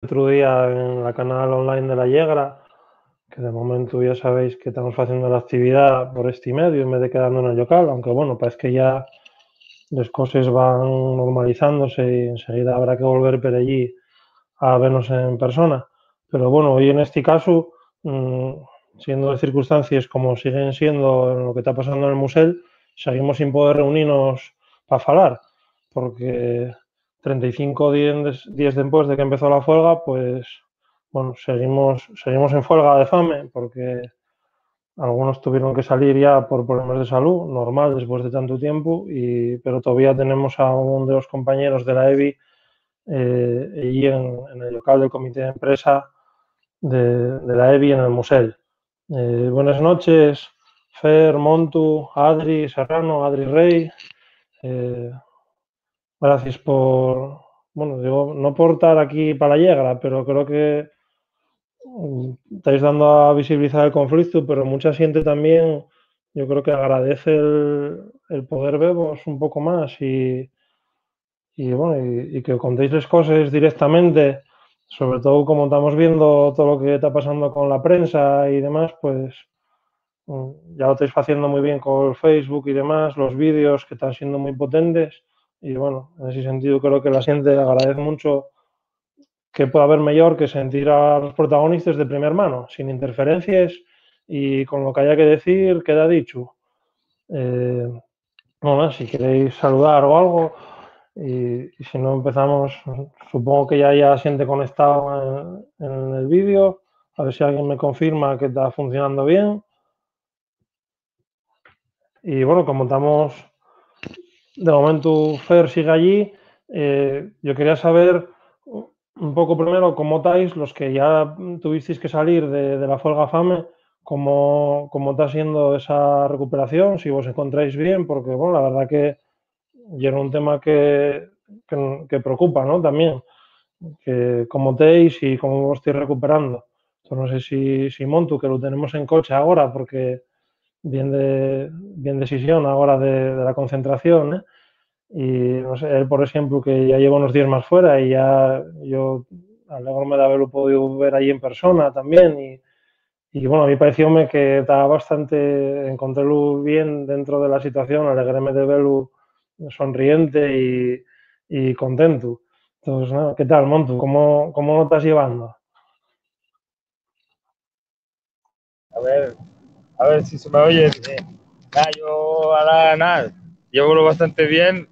otro día en la canal online de la Llegra, que de momento ya sabéis que estamos haciendo la actividad por este medio en vez de quedando en el local, aunque bueno, parece que ya las cosas van normalizándose y enseguida habrá que volver por allí a vernos en persona. Pero bueno, hoy en este caso, siendo las circunstancias como siguen siendo en lo que está pasando en el museo, seguimos sin poder reunirnos para hablar, porque 35 días después de que empezó la huelga, pues bueno, seguimos en huelga de fame, porque algunos tuvieron que salir ya por problemas de salud, normal después de tanto tiempo, pero todavía tenemos a uno de los compañeros de la EBI allí en el local del comité de empresa de la EBI en el museo. Buenas noches, Fer, Montu, Adri Serrano, Adri Rey. Gracias por, bueno, digo, no por estar aquí para la Llegra, pero creo que estáis dando a visibilizar el conflicto, pero mucha gente también, yo creo que agradece el poder veros un poco más y que contéis las cosas directamente, sobre todo como estamos viendo todo lo que está pasando con la prensa y demás, pues ya lo estáis haciendo muy bien con el Facebook y demás, los vídeos que están siendo muy potentes y bueno, en ese sentido creo que la gente agradece mucho que pueda haber mejor que sentir a los protagonistas de primera mano, sin interferencias y con lo que haya que decir queda dicho. Bueno, si queréis saludar o algo, y si no empezamos, supongo que ya haya gente conectado en el vídeo, a ver si alguien me confirma que está funcionando bien. Y bueno, como estamos, de momento Fer sigue allí, yo quería saber un poco primero cómo estáis, los que ya tuvisteis que salir de la huelga fame, cómo está siendo esa recuperación, si vos encontráis bien, porque bueno, la verdad que y era un tema que preocupa, ¿no? También, que cómo estáis y cómo os estáis recuperando. Entonces, no sé si Montu, que lo tenemos en coche ahora, porque bien decisión ahora de la concentración, ¿eh? Y no sé, él, por ejemplo, que ya lleva unos días más fuera y ya yo alegro de haberlo podido ver ahí en persona también. Y bueno, a mí parecióme que estaba bastante, encontrélo bien dentro de la situación, alegréme de verlo sonriente y contento. Entonces, nada, ¿qué tal, Montu? ¿Cómo lo estás llevando? A ver si se me oye bien. Nada, yo ahora nada, llevo bastante bien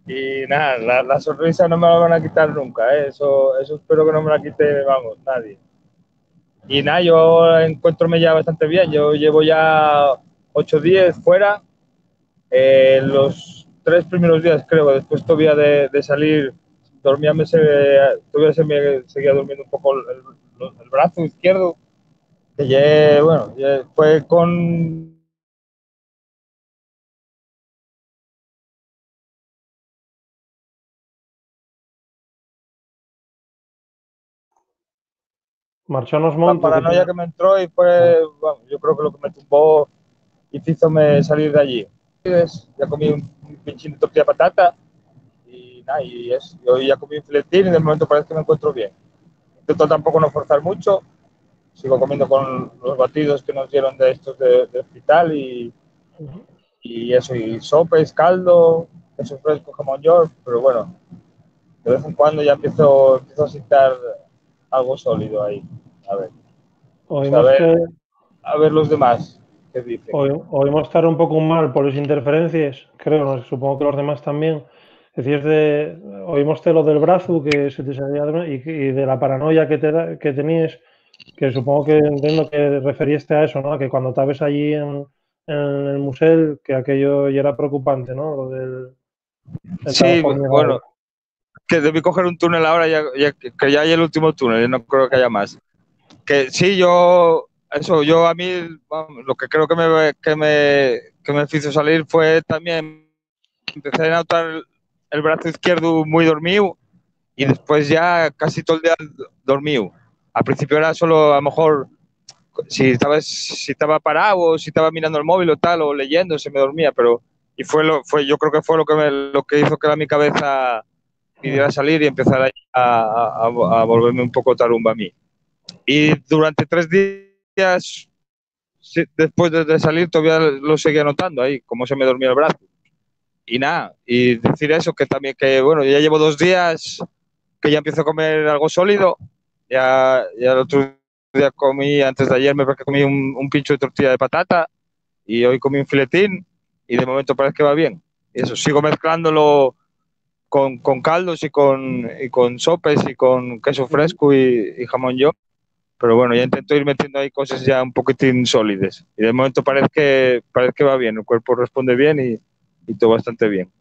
y nada, la sonrisa no me la van a quitar nunca, ¿eh? Eso espero que no me la quite, vamos, nadie. Y nada, yo encuentro ya bastante bien, yo llevo ya 8 días fuera, los 3 primeros días creo, después todavía de salir, todavía me seguía durmiendo un poco el brazo izquierdo, que ya, bueno, ya fue con Marchonos la Montu, que te... paranoia que me entró y fue, bueno, yo creo que lo que me tumbó y me hizo salir de allí. Ya comí un pinchín de tortilla de patata y nada, yo ya comí un filetín y de momento parece que me encuentro bien. Intento tampoco no forzar mucho, sigo comiendo con los batidos que nos dieron de estos de hospital y eso, y sopes, caldo, queso fresco, jamón york, pero bueno, de vez en cuando ya empiezo a sentar algo sólido ahí. A ver, no sé, Oímos que a ver los demás qué dicen. oímos estar un poco mal por las interferencias, creo, no sé, supongo que los demás también. Decías oímos lo del brazo que se te salía y de la paranoia que tenías, que supongo que entiendo que referiste a eso, ¿no? Que cuando estabas allí en el museo, que aquello ya era preocupante, ¿no? Lo del el Sí, trabajo hormigado. bueno, que debí coger un túnel ahora, que ya hay el último túnel, y no creo que haya más. Que sí, yo a mí, vamos, lo que creo que me hizo salir fue también, empecé a notar el brazo izquierdo muy dormido y después ya casi todo el día dormido. Al principio era solo, a lo mejor, si estaba parado o si estaba mirando el móvil o tal, o leyendo, se me dormía, pero y yo creo que fue lo que hizo que mi cabeza pidiera salir y empezar a volverme un poco tarumba a mí. Y durante 3 días después de salir todavía lo seguía notando ahí, como se me dormía el brazo. Y nada, y decir eso, que también, que bueno, ya llevo 2 días que ya empiezo a comer algo sólido. Ya el otro día comí, antes de ayer me parece que comí un pincho de tortilla de patata y hoy comí un filetín y de momento parece que va bien. Y eso, sigo mezclándolo con caldos y con sopes y con queso fresco y jamón yo. Pero bueno, ya intento ir metiendo ahí cosas ya un poquitín sólidas. Y de momento parece que va bien, el cuerpo responde bien y todo bastante bien.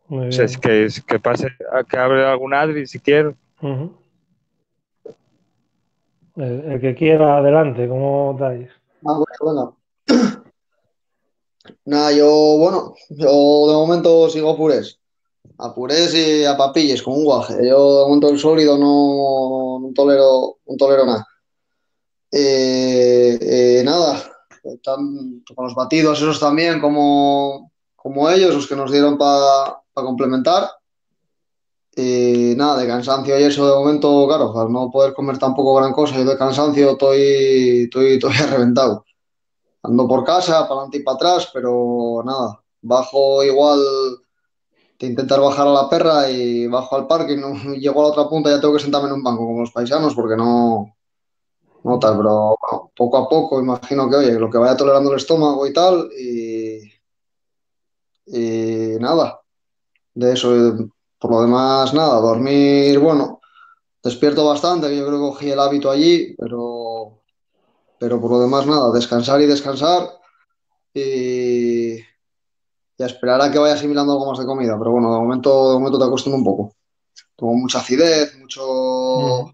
Muy O sea, es bien. que pase, a que abre algún Adri si quiere. Ujú. El que quiera, adelante, ¿cómo estáis? Ah, bueno, bueno. Nada, yo de momento sigo a purés. A purés y a papilles, como un guaje. Yo de momento el sólido no tolero nada. Nada, con los batidos esos también, como ellos, los que nos dieron para complementar. Y nada, de cansancio y eso de momento, claro, al no poder comer tampoco gran cosa, yo de cansancio estoy reventado. Ando por casa, para adelante y para atrás, pero nada, bajo igual de intentar bajar a la perra y bajo al parque y no llego a la otra punta, ya tengo que sentarme en un banco como los paisanos porque no tal, pero bueno, poco a poco imagino que, oye, lo que vaya tolerando el estómago y tal, y nada, de eso, por lo demás, nada, dormir, bueno, despierto bastante, que yo creo que cogí el hábito allí, pero por lo demás, nada, descansar y descansar. Y, y a esperar a que vaya asimilando algo más de comida. Pero bueno, de momento te acostumbro un poco. Tengo mucha acidez, mucho. Ujú.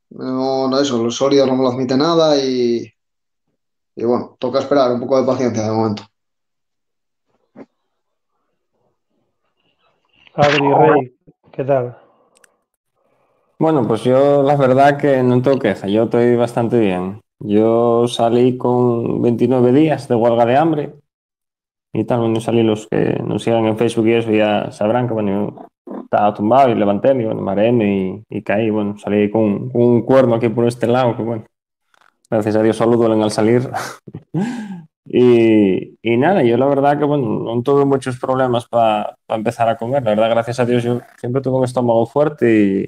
No, no, eso, los sólidos no me lo admite nada y bueno, toca esperar un poco de paciencia de momento. Adri Rey, ¿qué tal? Bueno, pues yo la verdad que no tengo queja, yo estoy bastante bien. Yo salí con 29 días de huelga de hambre y tal, bueno, salí los que nos sigan en Facebook y eso ya sabrán que bueno, yo estaba tumbado y levantéme, y bueno, mareéme y caí, bueno, salí con un cuerno aquí por este lado, que bueno, gracias a Dios solo duelen al salir. Y nada, yo la verdad que bueno, no tuve muchos problemas para empezar a comer, la verdad, gracias a Dios yo siempre tuve un estómago fuerte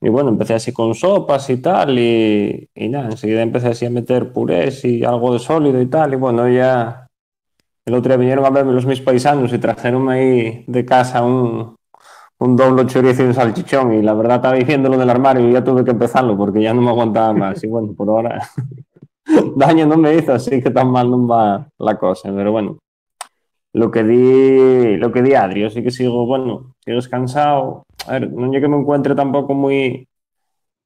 y bueno, empecé así con sopas y tal, y nada, enseguida empecé así a meter purés y algo de sólido y tal, y bueno, ya el otro día vinieron a verme los mis paisanos y trajeronme ahí de casa un doble chorizo y un salchichón, y la verdad estaba diciéndolo del armario y ya tuve que empezarlo porque ya no me aguantaba más, y bueno, por ahora daño no me hizo, así que tan mal no va la cosa, pero bueno. Lo que di Adri, yo sí que sigo, bueno, sigo descansado. A ver, no es que me encuentre tampoco muy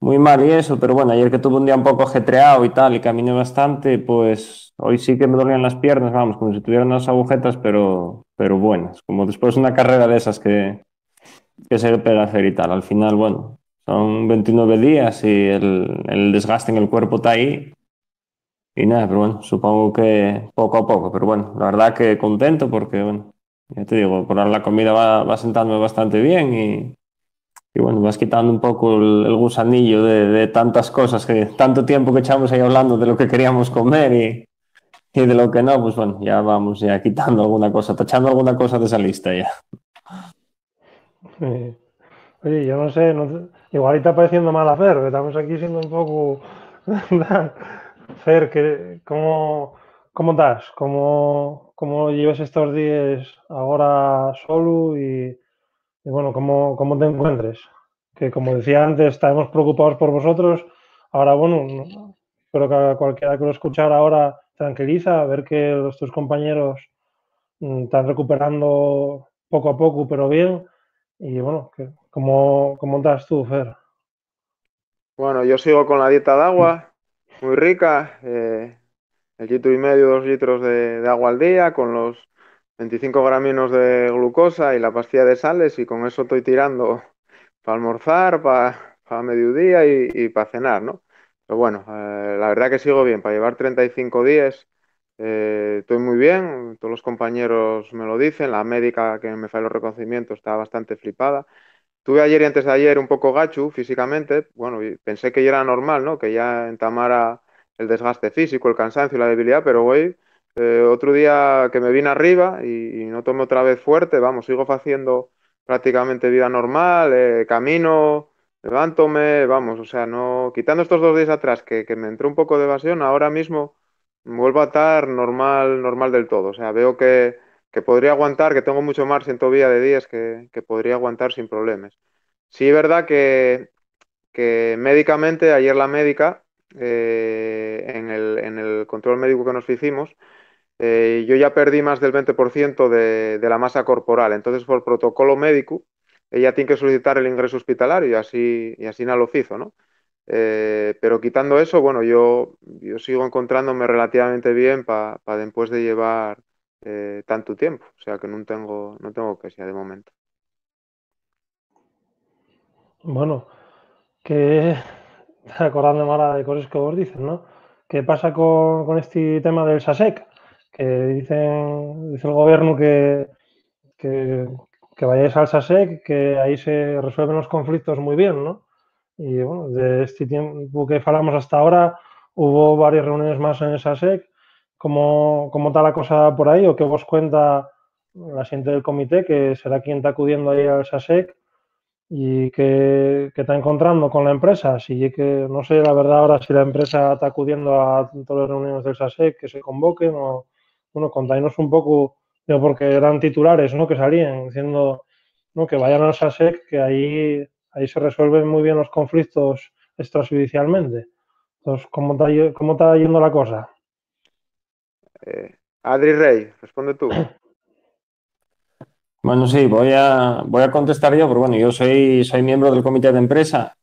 mal y eso, pero bueno, ayer que tuve un día un poco ajetreado y tal, y caminé bastante, pues hoy sí que me dolían las piernas, vamos, como si tuvieran unas agujetas, pero buenas, como después de una carrera de esas que se pega a hacer y tal. Al final, bueno, son 29 días y el desgaste en el cuerpo está ahí. Y nada, pero bueno, supongo que poco a poco, pero bueno, la verdad que contento porque, bueno, ya te digo, por ahora la comida va sentándome bastante bien y bueno, vas quitando un poco el gusanillo de tantas cosas, que tanto tiempo que echamos ahí hablando de lo que queríamos comer y de lo que no, pues bueno, ya vamos ya quitando alguna cosa, tachando alguna cosa de esa lista ya. Eh, Oye, yo no sé, igual está pareciendo mal a Fer, que estamos aquí siendo un poco... Fer, ¿cómo estás? ¿Cómo llevas estos días ahora solo? Y bueno, ¿cómo te encuentres? Que como decía antes, estamos preocupados por vosotros. Ahora, bueno, espero que a cualquiera que lo escuchara ahora tranquiliza, ver que tus compañeros están recuperando poco a poco, pero bien. Y bueno, ¿cómo estás tú, Fer? Bueno, yo sigo con la dieta de agua, muy rica, el litro y medio, 2 litros de agua al día, con los 25 graminos de glucosa y la pastilla de sales, y con eso estoy tirando para almorzar, para mediodía y para cenar, ¿no? Pero bueno, la verdad que sigo bien, para llevar 35 días Estoy muy bien, todos los compañeros me lo dicen, la médica que me hace los reconocimientos está bastante flipada. Tuve ayer y antes de ayer un poco gachu físicamente, bueno, y pensé que ya era normal, ¿no? Que ya entamara el desgaste físico, el cansancio y la debilidad, pero hoy, otro día que me vine arriba y no tomé otra vez fuerte, vamos, sigo haciendo prácticamente vida normal, camino, levántome, vamos, o sea, no, quitando estos 2 días atrás que me entró un poco de evasión, ahora mismo vuelvo a estar normal, normal del todo, o sea, veo que podría aguantar, que tengo mucho margen todavía de días que podría aguantar sin problemas. Sí, es verdad que médicamente, ayer la médica, en el control médico que nos hicimos, yo ya perdí más del 20% de la masa corporal. Entonces, por protocolo médico, ella tiene que solicitar el ingreso hospitalario y así no lo hizo, ¿no? Pero quitando eso, bueno, yo sigo encontrándome relativamente bien para después de llevar tanto tiempo. O sea que no tengo queja de momento. Bueno, que acordándome ahora de cosas que vos dicen, ¿no? ¿Qué pasa con este tema del SASEC? Que dice el gobierno que, que vayáis al SASEC, que ahí se resuelven los conflictos muy bien, ¿no? Y bueno, de este tiempo que hablamos hasta ahora, hubo varias reuniones más en el SASEC. ¿Cómo está la cosa por ahí? ¿O qué vos cuenta la gente del comité, que será quien está acudiendo ahí al SASEC? ¿Y qué está encontrando con la empresa? Si que no sé, la verdad, ahora si la empresa está acudiendo a todas las reuniones del SASEC que se convoquen o, bueno, contáis un poco, digo, porque eran titulares, ¿no? Que salían diciendo, ¿no? Que vayan al SASEC, que ahí se resuelven muy bien los conflictos extrajudicialmente. Entonces, ¿cómo está yendo la cosa? Adri Rey, responde tú. Bueno, sí, voy a contestar yo, pero bueno, yo soy miembro del comité de empresa,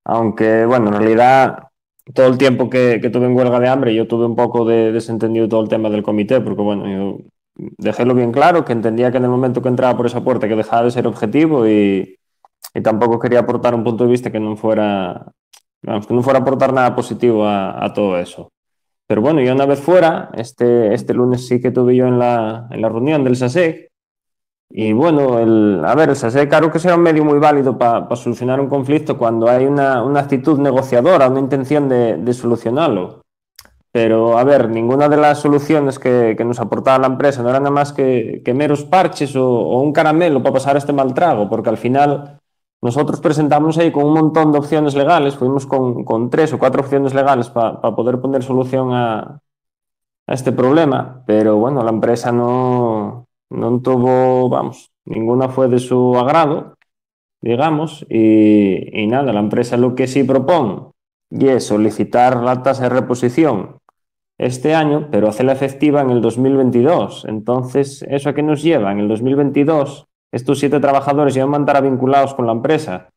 aunque bueno, en realidad todo el tiempo que tuve en huelga de hambre yo tuve un poco de desentendido todo el tema del comité, porque bueno, yo dejélo bien claro, que entendía que en el momento que entraba por esa puerta que dejaba de ser objetivo y tampoco quería aportar un punto de vista que no fuera, vamos, que no fuera a aportar nada positivo a todo eso. Pero bueno, yo una vez fuera, este lunes sí que tuve yo en la reunión del SASEC. Y bueno, a ver, el SASEC claro que será un medio muy válido para solucionar un conflicto cuando hay una actitud negociadora, una intención de solucionarlo. Pero, a ver, ninguna de las soluciones que nos aportaba la empresa no era nada más que meros parches o un caramelo para pasar este mal trago, porque al final nosotros presentamos ahí con un montón de opciones legales, fuimos con 3 o 4 opciones legales para poder poner solución a este problema, pero bueno, la empresa no tuvo, vamos, ninguna fue de su agrado, digamos, y nada, la empresa lo que sí propone y es solicitar la tasa de reposición este año, pero hacerla efectiva en el 2022. Entonces, ¿eso a qué nos lleva? En el 2022, estos 7 trabajadores ya van a estar vinculados con la empresa,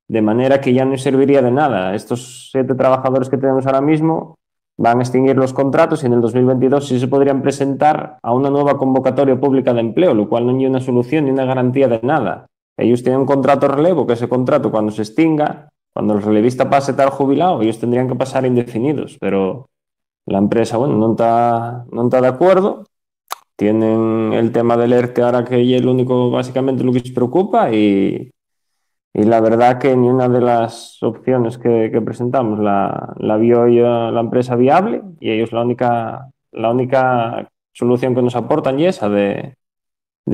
de manera que ya no serviría de nada. Estos 7 trabajadores que tenemos ahora mismo van a extinguir los contratos y en el 2022 sí se podrían presentar a una nueva convocatoria pública de empleo, lo cual no hay una solución ni una garantía de nada. Ellos tienen un contrato de relevo, que ese contrato cuando se extinga, cuando el relevista pase a estar jubilado, ellos tendrían que pasar indefinidos, pero la empresa, bueno, no está de acuerdo. Tienen el tema del ERTE ahora que es el único, básicamente, lo que les preocupa y la verdad que ni una de las opciones que presentamos la vio la empresa viable y ellos la única solución que nos aportan y esa de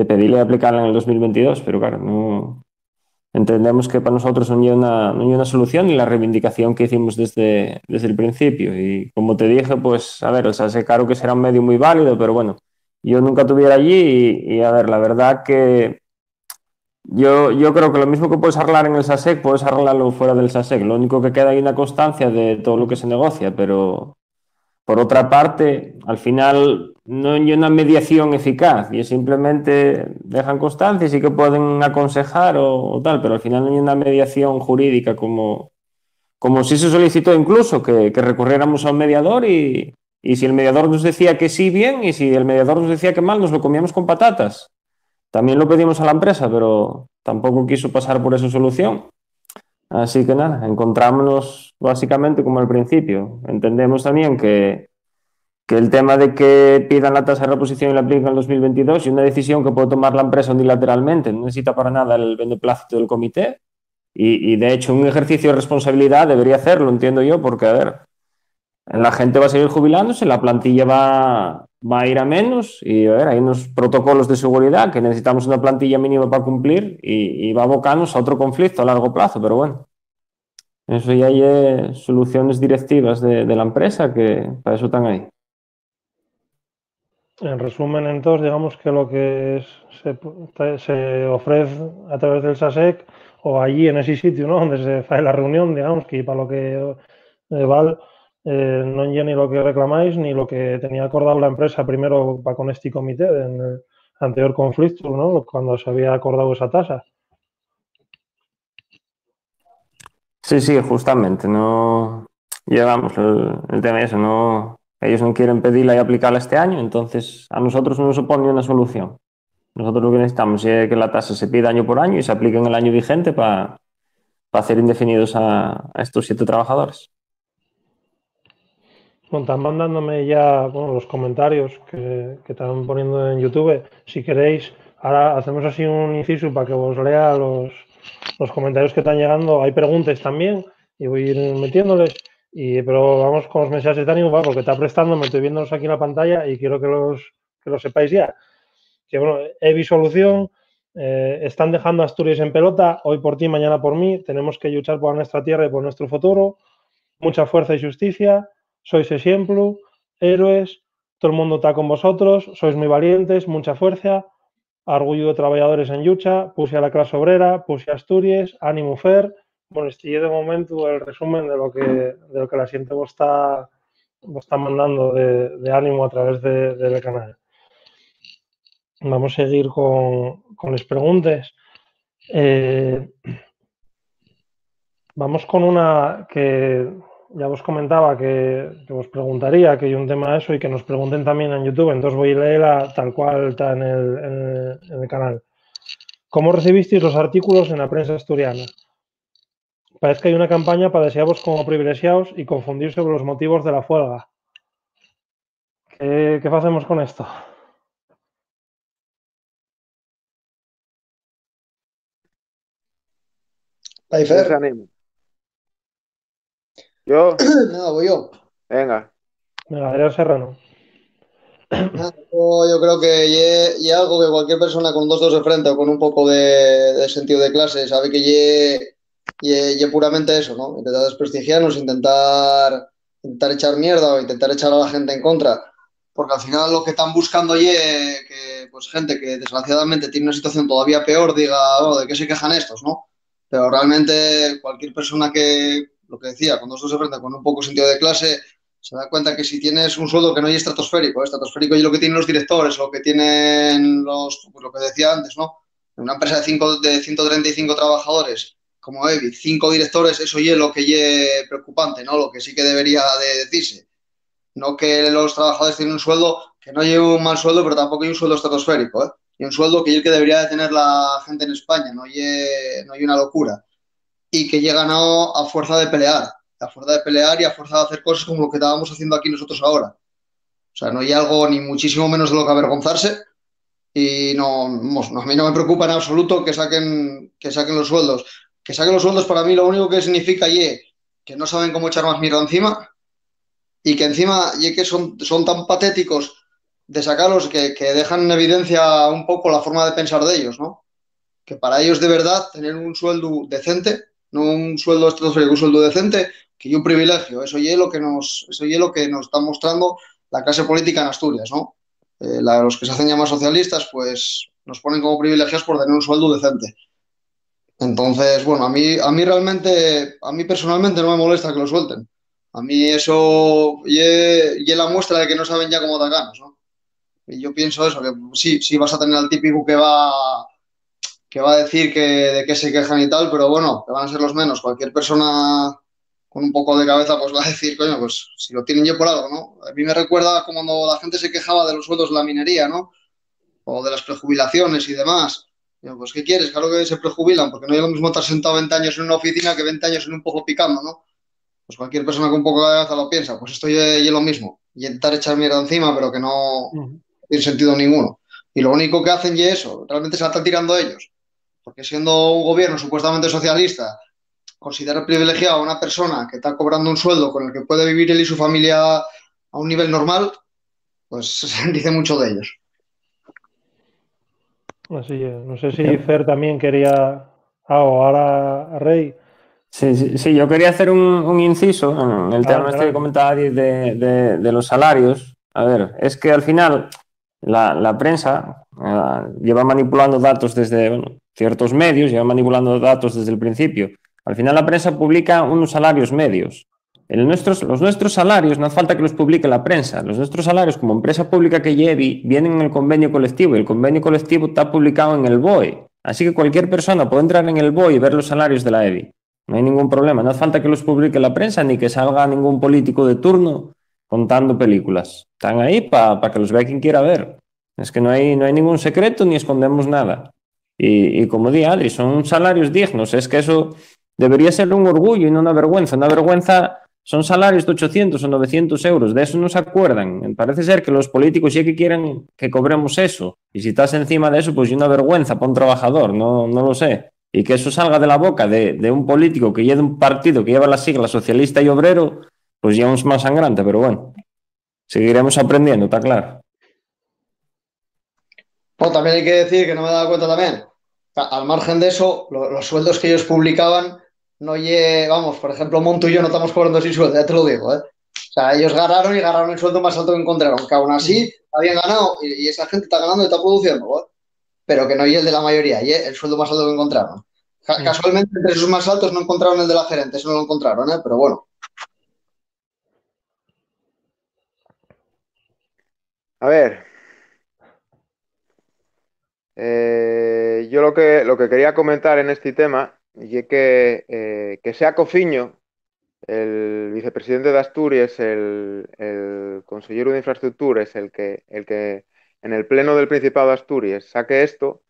pedirle aplicarla en el 2022, pero claro, no entendemos que para nosotros no hay una solución y la reivindicación que hicimos desde el principio. Y como te dije, pues a ver, el SASE claro que será un medio muy válido, pero bueno, yo nunca estuviera allí y a ver, la verdad que yo creo que lo mismo que puedes arreglar en el SASEC, puedes arreglarlo fuera del SASEC. Lo único que queda ahí una constancia de todo lo que se negocia, pero por otra parte, al final no hay una mediación eficaz y simplemente dejan constancia y sí que pueden aconsejar o tal, pero al final no hay una mediación jurídica como si se solicitó incluso que recurriéramos a un mediador y si el mediador nos decía que sí, bien, y si el mediador nos decía que mal, nos lo comíamos con patatas. También lo pedimos a la empresa, pero tampoco quiso pasar por esa solución. Así que nada, encontrámonos básicamente como al principio. Entendemos también que que el tema de que pidan la tasa de reposición y la apliquen en el 2022 es una decisión que puede tomar la empresa unilateralmente, no necesita para nada el beneplácito del comité y de hecho un ejercicio de responsabilidad debería hacerlo, entiendo yo, porque a ver, la gente va a seguir jubilándose, la plantilla va a ir a menos y a ver, hay unos protocolos de seguridad que necesitamos una plantilla mínima para cumplir y va a abocarnos a otro conflicto a largo plazo, pero bueno, eso ya hay soluciones directivas de la empresa que para eso están ahí. En resumen, entonces, digamos que lo que se ofrece a través del SASEC o allí en ese sitio, ¿no? Donde se hace la reunión, digamos, que para lo que val, no hay ni lo que reclamáis ni lo que tenía acordado la empresa primero para con este comité en el anterior conflicto, ¿no? Cuando se había acordado esa tasa. Sí, justamente, no llevamos el tema de eso, no, ellos no quieren pedirla y aplicarla este año, entonces a nosotros no nos supone una solución. Nosotros lo que necesitamos es que la tasa se pida año por año y se aplique en el año vigente para hacer indefinidos a estos 7 trabajadores. Bueno, están mandándome ya los comentarios que están poniendo en YouTube. Si queréis, ahora hacemos así un inciso para que os lea los comentarios que están llegando. Hay preguntas también y voy a ir metiéndoles. Pero vamos con los mensajes de ánimo, porque está prestando, me estoy viéndolos aquí en la pantalla y quiero que lo sepáis ya. Que bueno, Evi Solución, están dejando a Asturias en pelota, hoy por ti, mañana por mí. Tenemos que luchar por nuestra tierra y por nuestro futuro. Mucha fuerza y justicia. Sois ejemplo, héroes, todo el mundo está con vosotros, sois muy valientes, mucha fuerza, orgullo de trabajadores en lucha, puse a la clase obrera, puse a Asturias, ánimo Fer. Bueno, este de momento el resumen de lo que la gente vos está mandando de ánimo a través del canal. Vamos a seguir con las preguntas. Vamos con una que ya os comentaba que os preguntaría, que hay un tema de eso y que nos pregunten también en YouTube, entonces voy a leerla tal cual está en el canal. ¿Cómo recibisteis los artículos en la prensa asturiana? Parece que hay una campaña para desearos como privilegiados y confundir sobre los motivos de la huelga. ¿Qué hacemos con esto? Ahí, ¿Quién se Fer. anima? ¿Yo? Nada, voy yo. Venga. Venga, Adrián Serrano. Nada, yo creo que ye algo que cualquier persona con dos dedos de frente o con un poco de sentido de clase sabe que ye puramente eso, ¿no? Intentar desprestigiarnos, intentar echar mierda o intentar echar a la gente en contra. Porque al final lo que están buscando que pues gente que desgraciadamente tiene una situación todavía peor diga, oh, ¿de qué se quejan estos, no? Pero realmente cualquier persona que, lo que decía, con dos dedos de frente, con un poco sentido de clase se da cuenta que si tienes un sueldo que no es estratosférico, estratosférico es lo que tienen los directores, lo que tienen pues lo que decía antes, ¿no? En una empresa de 135 trabajadores, como EBI, 5 directores, eso es lo que es preocupante, ¿no? Lo que sí que debería de decirse. No que los trabajadores tienen un sueldo que no lleve un mal sueldo, pero tampoco hay un sueldo estratosférico, ¿eh? Y un sueldo que es el que debería de tener la gente en España, no hay una locura. Y que llega ganado a fuerza de pelear, y a fuerza de hacer cosas como lo que estábamos haciendo aquí nosotros ahora. O sea, no hay algo ni muchísimo menos de lo que avergonzarse y no, a mí no me preocupa en absoluto que saquen los sueldos. Que saquen los sueldos para mí lo único que significa que no saben cómo echar más mierda encima y que encima que son tan patéticos de sacarlos que dejan en evidencia un poco la forma de pensar de ellos, ¿no? Que para ellos de verdad tener un sueldo decente, no un sueldo estratosférico, un sueldo decente, que es un privilegio. Eso es lo que nos está mostrando la clase política en Asturias, ¿no? Los que se hacen llamar socialistas, pues nos ponen como privilegios por tener un sueldo decente. Entonces, bueno, a mí personalmente no me molesta que lo suelten. A mí eso y la muestra de que no saben ya cómo dar ganas, ¿no? Y yo pienso eso, que sí vas a tener al típico que va a decir de qué se quejan y tal, pero bueno, que van a ser los menos. Cualquier persona con un poco de cabeza pues va a decir, coño, pues si lo tienen yo por algo, ¿no? A mí me recuerda como cuando la gente se quejaba de los sueldos de la minería, ¿no? O de las prejubilaciones y demás. Digo, pues ¿qué quieres? Claro que se prejubilan, porque no es lo mismo estar sentado 20 años en una oficina que 20 años en un pozo picando, ¿no? Pues cualquier persona con un poco de cabeza lo piensa, pues esto yo lo mismo, y intentar echar mierda encima, pero que no tiene sentido ninguno. Y lo único que hacen y eso, realmente se la están tirando ellos, porque siendo un gobierno supuestamente socialista, considera privilegiado a una persona que está cobrando un sueldo con el que puede vivir él y su familia a un nivel normal, pues dice mucho de ellos. Así es. No sé si Fer también quería. O ahora Rey. Sí, yo quería hacer un inciso en el tema este que Adelante. comentaba de los salarios. A ver, es que al final la prensa lleva manipulando datos desde ciertos medios, lleva manipulando datos desde el principio. Al final la prensa publica unos salarios medios. Los nuestros salarios no hace falta que los publique la prensa. Los nuestros salarios como empresa pública que lleve vienen en el convenio colectivo y el convenio colectivo está publicado en el BOE. Así que cualquier persona puede entrar en el BOE y ver los salarios de la EBI. No hay ningún problema. No hace falta que los publique la prensa ni que salga ningún político de turno contando películas. Están ahí para que los vea quien quiera ver. Es que no hay ningún secreto ni escondemos nada. Y como di Adri, son salarios dignos. Es que eso debería ser un orgullo y no una vergüenza. Una vergüenza son salarios de 800 o 900 euros. De eso no se acuerdan. Parece ser que los políticos sí que quieren que cobremos eso. Y si estás encima de eso, pues es una vergüenza para un trabajador. No lo sé. Y que eso salga de la boca de un político que lleva un partido que lleva las siglas socialista y obrero, pues ya es más sangrante, pero bueno, seguiremos aprendiendo, está claro. Bueno, también hay que decir que no me he dado cuenta también, al margen de eso, los sueldos que ellos publicaban, no vamos, por ejemplo, Montu y yo no estamos cobrando sin sueldo, ya te lo digo, ¿eh? O sea, ellos ganaron el sueldo más alto que encontraron, que aún así habían ganado y esa gente está ganando y está produciendo, ¿eh? Pero que no es el de la mayoría, y el sueldo más alto que encontraron. Casualmente, entre esos más altos no encontraron el de la gerente, eso no lo encontraron, ¿eh? Pero bueno. A ver, yo lo que quería comentar en este tema y que sea Cofiño, el vicepresidente de Asturias, el consejero de Infraestructuras, el que en el pleno del Principado de Asturias saque esto,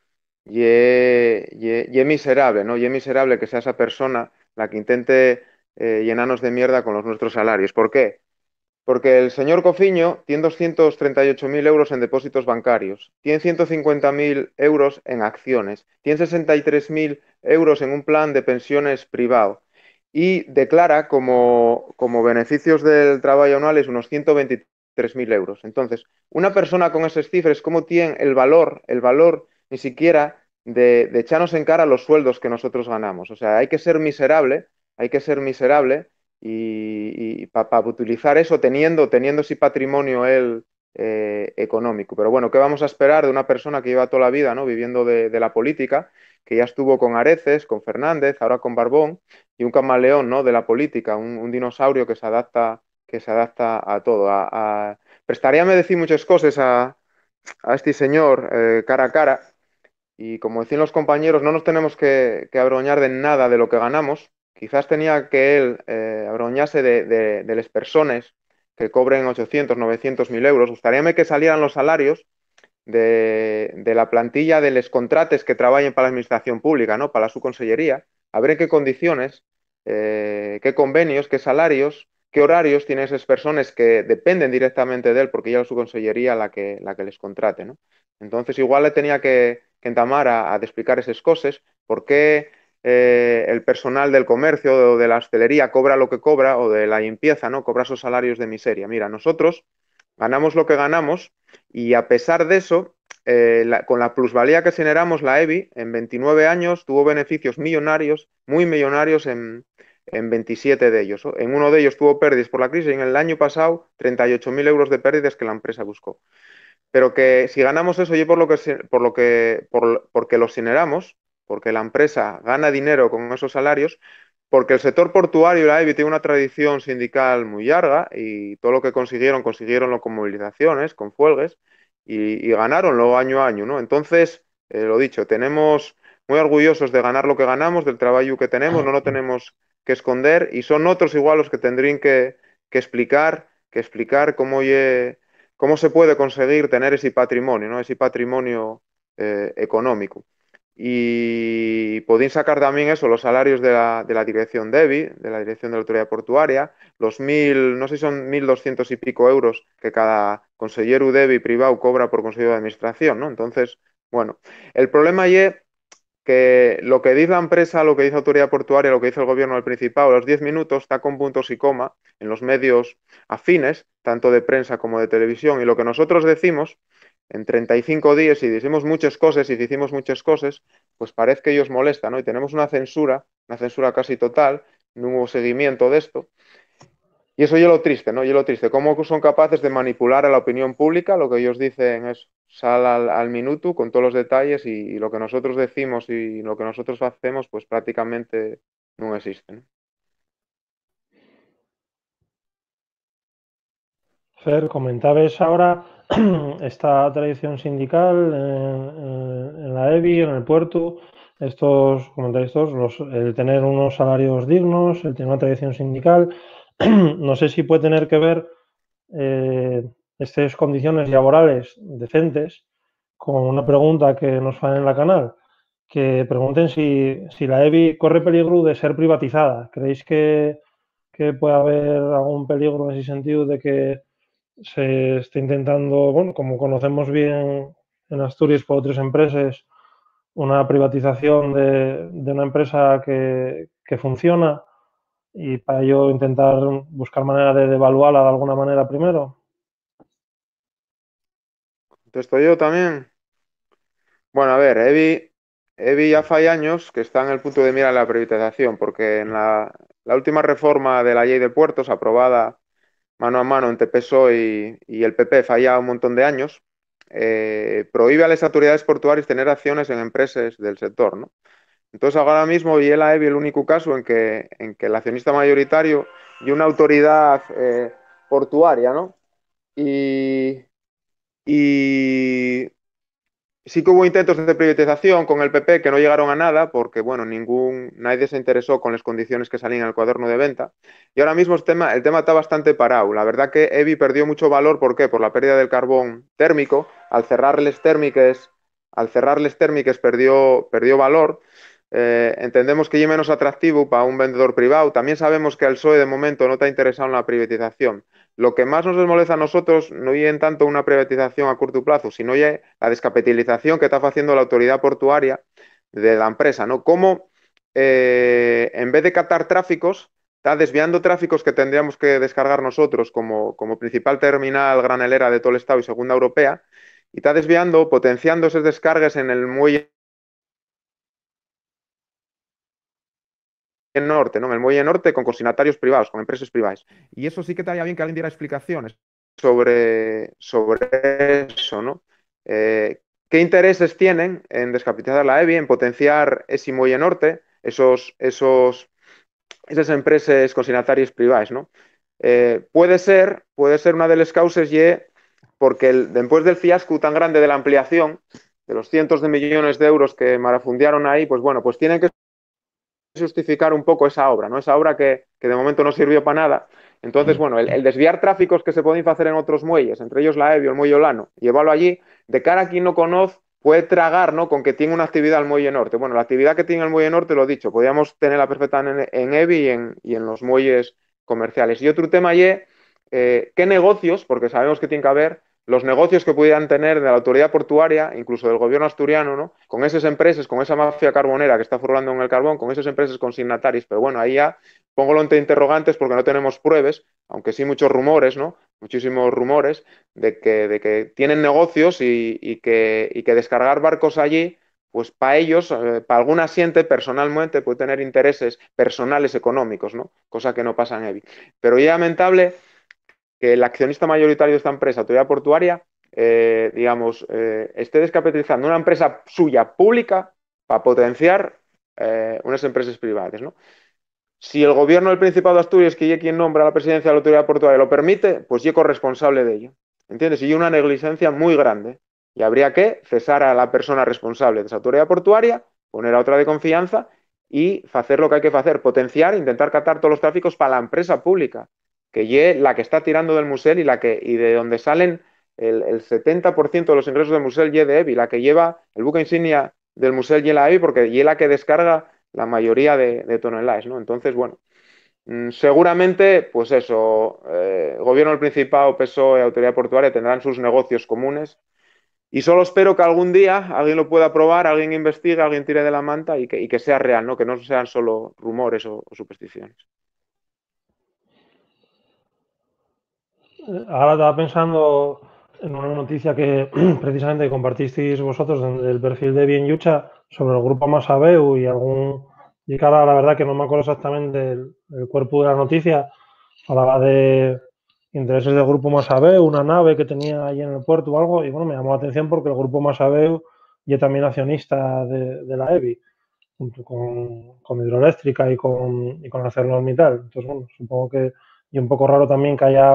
y es miserable, ¿no? Y es miserable que sea esa persona la que intente llenarnos de mierda con los nuestros salarios. ¿Por qué? Porque el señor Cofiño tiene 238.000 euros en depósitos bancarios, tiene 150.000 euros en acciones, tiene 63.000 euros en un plan de pensiones privado y declara como beneficios del trabajo anuales unos 123.000 euros. Entonces, una persona con esas cifras, ¿cómo tiene el valor ni siquiera de echarnos en cara los sueldos que nosotros ganamos? O sea, hay que ser miserable y para utilizar eso teniendo ese patrimonio él económico. Pero bueno, ¿qué vamos a esperar de una persona que lleva toda la vida, ¿no?, viviendo de la política, que ya estuvo con Areces, con Fernández, ahora con Barbón, y un camaleón, ¿no?, de la política, un dinosaurio que se adapta a todo. Prestaríame decir muchas cosas a este señor cara a cara, y como decían los compañeros, no nos tenemos que abroñar de nada de lo que ganamos. Quizás tenía que él abroñarse de las personas que cobren 800, 900 mil euros. Gustaríame que salieran los salarios de la plantilla de los contrates que trabajen para la administración pública, ¿no?, para su consellería, a ver en qué condiciones, qué convenios, qué salarios, qué horarios tienen esas personas que dependen directamente de él, porque ya es su consellería la que les contrate, ¿no? Entonces igual le tenía que entamar a explicar esas cosas, por qué el personal del comercio o de la hostelería cobra lo que cobra, o de la limpieza, ¿no?, cobra esos salarios de miseria. Mira, nosotros ganamos lo que ganamos y a pesar de eso, con la plusvalía que generamos, la EBI en 29 años tuvo beneficios millonarios, muy millonarios en 27 de ellos. En uno de ellos tuvo pérdidas por la crisis y en el año pasado 38.000 euros de pérdidas que la empresa buscó. Pero que si ganamos eso, y porque los generamos, porque la empresa gana dinero con esos salarios, porque el sector portuario y la EBI tiene una tradición sindical muy larga y todo lo que consiguieronlo con movilizaciones, con huelgas y ganaronlo año a año, ¿no? Entonces, lo dicho, tenemos muy orgullosos de ganar lo que ganamos, del trabajo que tenemos, no lo tenemos que esconder y son otros igual los que tendrían que explicar cómo se puede conseguir tener ese patrimonio, ¿no?, ese patrimonio económico. y podéis sacar también eso, los salarios de la dirección de EVI, de la dirección de la autoridad portuaria, los 1.000, no sé si son 1.200 y pico euros que cada consellero de EVI privado cobra por consejero de administración, ¿no? Entonces, bueno, el problema es que lo que dice la empresa, lo que dice la autoridad portuaria, lo que dice el gobierno del Principado, a los 10 minutos está con puntos y coma en los medios afines, tanto de prensa como de televisión, y lo que nosotros decimos en 35 días, y decimos muchas cosas y decimos muchas cosas, pues parece que ellos molestan, ¿no? Y tenemos una censura casi total, no hubo seguimiento de esto. Y eso es lo triste, ¿no? Y lo triste, cómo son capaces de manipular a la opinión pública, lo que ellos dicen es sal al minuto con todos los detalles y lo que nosotros decimos y lo que nosotros hacemos, pues prácticamente no existe, ¿no? Fer, comentabas ahora esta tradición sindical en la EBI, en el puerto, estos, comentáis todos, el tener unos salarios dignos, el tener una tradición sindical. No sé si puede tener que ver estas condiciones laborales decentes con una pregunta que nos fan en la canal, que pregunten si la EBI corre peligro de ser privatizada. ¿Creéis que puede haber algún peligro en ese sentido de que se está intentando, bueno, como conocemos bien en Asturias por otras empresas, una privatización de una empresa que funciona y para ello intentar buscar manera de devaluarla de alguna manera primero? Contesto yo también. Bueno, a ver, EVI ya hace años que está en el punto de mira de la privatización, porque en la última reforma de la ley de puertos aprobada mano a mano entre PSOE y el PP falla un montón de años, prohíbe a las autoridades portuarias tener acciones en empresas del sector, ¿no? Entonces ahora mismo y la EBI el único caso en que el accionista mayoritario y una autoridad portuaria, ¿no? Y, y sí que hubo intentos de privatización con el PP que no llegaron a nada porque, bueno, nadie se interesó con las condiciones que salían en el cuaderno de venta. Y ahora mismo el tema está bastante parado. La verdad que EVI perdió mucho valor, ¿por qué? Por la pérdida del carbón térmico. Al cerrarles térmicas perdió valor. Entendemos que es menos atractivo para un vendedor privado. También sabemos que el PSOE de momento no está interesado en la privatización. Lo que más nos molesta a nosotros no es en tanto una privatización a corto plazo, sino ya la descapitalización que está haciendo la autoridad portuaria de la empresa, ¿no? Cómo en vez de captar tráficos, está desviando tráficos que tendríamos que descargar nosotros como principal terminal granelera de todo el Estado y segunda europea, y está desviando, potenciando esas descargas en el muelle norte, ¿no? En el muelle norte con consignatarios privados, con empresas privadas. Y eso sí que estaría bien que alguien diera explicaciones sobre eso, ¿no? ¿Qué intereses tienen en descapitalizar la EBI, en potenciar ese muelle norte, esas empresas consignatarias privadas, ¿no? Puede ser una de las causas porque después del fiasco tan grande de la ampliación, de los cientos de millones de euros que marafundiaron ahí, pues bueno, pues tienen que justificar un poco esa obra, ¿no? Esa obra que de momento no sirvió para nada. Entonces, bueno, el desviar tráficos que se pueden hacer en otros muelles, entre ellos la EBI o el muelle Olano, llevarlo allí, de cara a quien no conoce, puede tragar, ¿no? Con que tiene una actividad al muelle norte. Bueno, la actividad que tiene el muelle norte, lo he dicho, podríamos tenerla perfectamente en EBI y en los muelles comerciales. Y otro tema ¿qué negocios? Porque sabemos que tiene que haber los negocios que pudieran tener de la autoridad portuaria, incluso del gobierno asturiano, ¿no? Con esas empresas, con esa mafia carbonera que está forrando en el carbón, con esas empresas consignatarias. Pero bueno, ahí ya pongo entre interrogantes porque no tenemos pruebas, aunque sí muchos rumores, ¿no? Muchísimos rumores de que tienen negocios y que descargar barcos allí, pues para ellos, para algún asiente personalmente puede tener intereses personales económicos, ¿no? Cosa que no pasa en EBI. Pero es lamentable que el accionista mayoritario de esta empresa, autoridad portuaria, esté descapitalizando una empresa suya pública para potenciar unas empresas privadas, ¿no? Si el gobierno del Principado de Asturias, que es quien nombra a la presidencia de la autoridad portuaria, lo permite, pues es corresponsable de ello. ¿Entiendes? Y hay una negligencia muy grande. Y habría que cesar a la persona responsable de esa autoridad portuaria, poner a otra de confianza y hacer lo que hay que hacer, potenciar, intentar captar todos los tráficos para la empresa pública, que es la que está tirando del Musel y de donde salen el 70% de los ingresos del Musel y de EBI, la que lleva el buque insignia del Musel y la EBI, porque y la que descarga la mayoría de toneladas, ¿no? Entonces, bueno, seguramente, pues eso, Gobierno del Principado, PSOE, Autoridad Portuaria tendrán sus negocios comunes y solo espero que algún día alguien lo pueda probar, alguien investigue, alguien tire de la manta y que sea real, ¿no? Que no sean solo rumores o supersticiones. Ahora estaba pensando en una noticia que precisamente compartisteis vosotros del perfil de Bien Yucha sobre el grupo Masabeu y algún... Y que ahora la verdad que no me acuerdo exactamente el cuerpo de la noticia. Hablaba de intereses del grupo Masabeu, una nave que tenía ahí en el puerto o algo. Y bueno, me llamó la atención porque el grupo Masabeu y es también accionista de la EBI, junto con Hidroeléctrica y con ArcelorMittal. Entonces, bueno, supongo que... Y un poco raro también que haya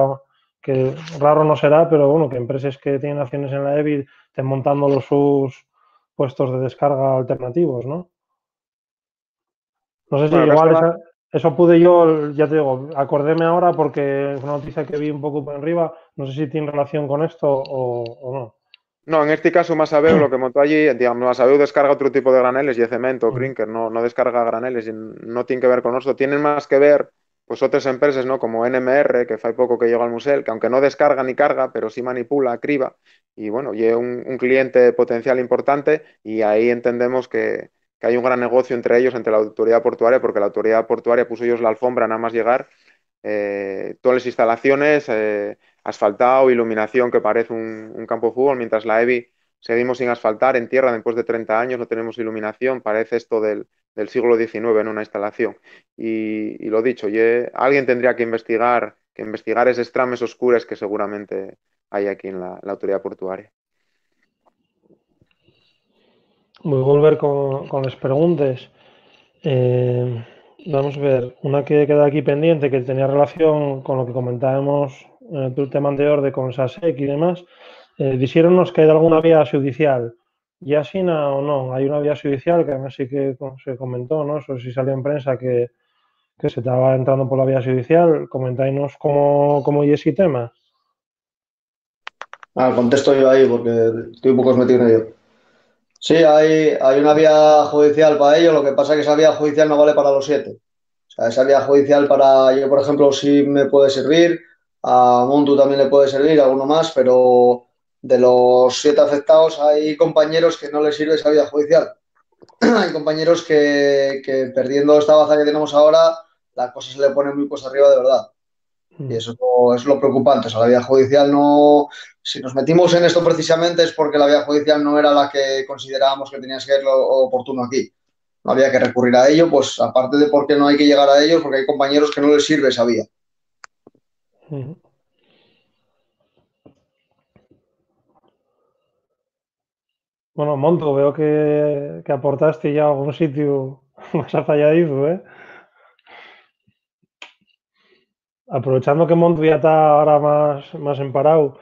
que raro no será, pero bueno, que empresas que tienen acciones en la EBI estén montando sus puestos de descarga alternativos, ¿no? No sé si Bueno, igual eso pude yo, ya te digo, acordéme ahora porque es una noticia que vi un poco por arriba, no sé si tiene relación con esto o no. No, en este caso Masabeu lo que montó allí, digamos, Masabeu descarga otro tipo de graneles y de cemento, clinker, no descarga graneles y no tiene que ver con esto. Tienen más que ver, pues otras empresas, ¿no? Como NMR, que fue poco que llegó al Musel, que aunque no descarga ni carga, pero sí manipula, criba, y bueno, y es un cliente potencial importante y ahí entendemos que hay un gran negocio entre ellos, entre la autoridad portuaria, porque la autoridad portuaria puso ellos la alfombra nada más llegar, todas las instalaciones, asfaltado, iluminación que parece un campo de fútbol, mientras la EBI seguimos sin asfaltar en tierra después de 30 años, no tenemos iluminación, parece esto del siglo XIX en una instalación. Y lo dicho, alguien tendría que investigar esos trames oscuros que seguramente hay aquí en la autoridad portuaria. Voy a volver con las preguntas. Vamos a ver, una que queda aquí pendiente que tenía relación con lo que comentábamos en el tema anterior de con SASEC y demás. Dixéronnos que hai alguna vía judicial. ¿Y así o no? Hay una vía judicial que además sí que se comentó, ¿no? Eso sí salió en prensa que se estaba entrando por la vía judicial. Comentáis cómo y ese tema. Contesto yo ahí porque estoy un poco metido en ello. Sí, hay una vía judicial para ello, lo que pasa es que esa vía judicial no vale para los siete. O sea, esa vía judicial para yo, por ejemplo, sí me puede servir, a Montu también le puede servir, a alguno más, pero de los 7 afectados hay compañeros que no les sirve esa vía judicial. Hay compañeros que perdiendo esta baza que tenemos ahora, la cosa se le pone muy cuesta arriba de verdad. Y eso es lo preocupante. O sea, la vía judicial no... Si nos metimos en esto precisamente es porque la vía judicial no era la que considerábamos que tenía que ser lo oportuno aquí. No había que recurrir a ello, pues aparte de por qué no hay que llegar a ellos, porque hay compañeros que no les sirve esa vía. Bueno, Monto, veo que aportaste ya a algún sitio más afalladizo, ¿eh? Aprovechando que Monto ya está ahora más emparado,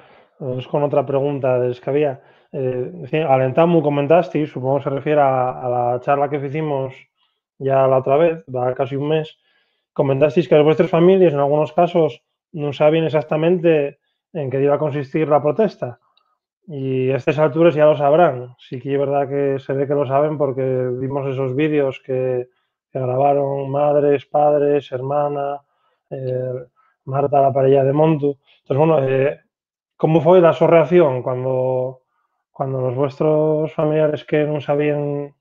es con otra pregunta es que había. Alentamu comentaste, supongo que se refiere a la charla que hicimos ya la otra vez, va casi un mes. Comentasteis que vuestras familias en algunos casos no sabían exactamente en qué iba a consistir la protesta. Y a estas alturas ya lo sabrán. Sí que es verdad que se ve que lo saben porque vimos esos vídeos que grabaron madres, padres, hermana, Marta, la pareja de Montu. Entonces, bueno, ¿cómo fue la su reacción cuando los vuestros familiares que no sabían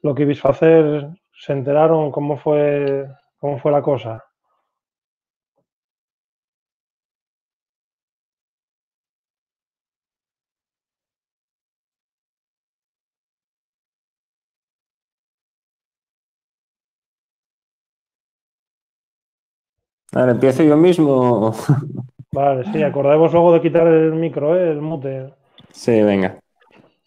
lo que ibais a hacer se enteraron? ¿Cómo fue la cosa? A ver, empiezo yo mismo. Vale, sí, acordemos luego de quitar el micro, el mute. Sí, venga.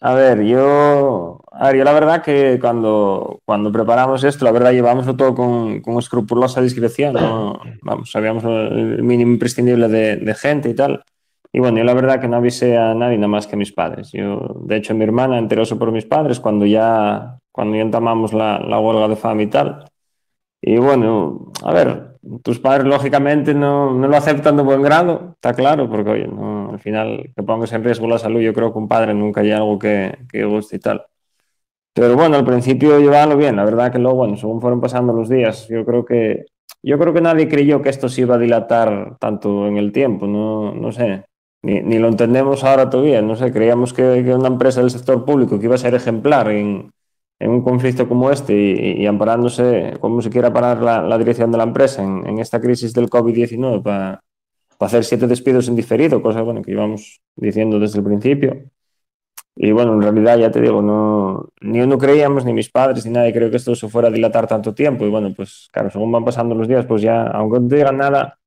A ver, yo la verdad que cuando preparamos esto, la verdad llevámoslo todo con escrupulosa discreción, ¿no? Vamos, sabíamos el mínimo imprescindible de gente y tal. Y bueno, yo la verdad que no avisé a nadie nada más que a mis padres. De hecho, mi hermana enteróse por mis padres cuando ya entamamos la huelga de fama y tal. Y bueno, a ver, tus padres lógicamente no lo aceptan de buen grado, está claro, porque oye, al final que pongas en riesgo la salud, yo creo que un padre nunca hay algo que guste y tal. Pero bueno, al principio llevábalo bien, la verdad que luego, bueno, según fueron pasando los días, yo creo que nadie creyó que esto se iba a dilatar tanto en el tiempo, no, no sé, ni lo entendemos ahora todavía, no sé, creíamos que una empresa del sector público que iba a ser ejemplar en un conflicto como este y amparándose, como se quiera parar la dirección de la empresa en esta crisis del COVID-19 para hacer 7 despidos en diferido, cosa bueno, que íbamos diciendo desde el principio. Y bueno, en realidad ya te digo, no, ni uno creíamos, ni mis padres, ni nadie creo que esto se fuera a dilatar tanto tiempo. Y bueno, pues claro, según van pasando los días, pues ya, aunque no te digan nada,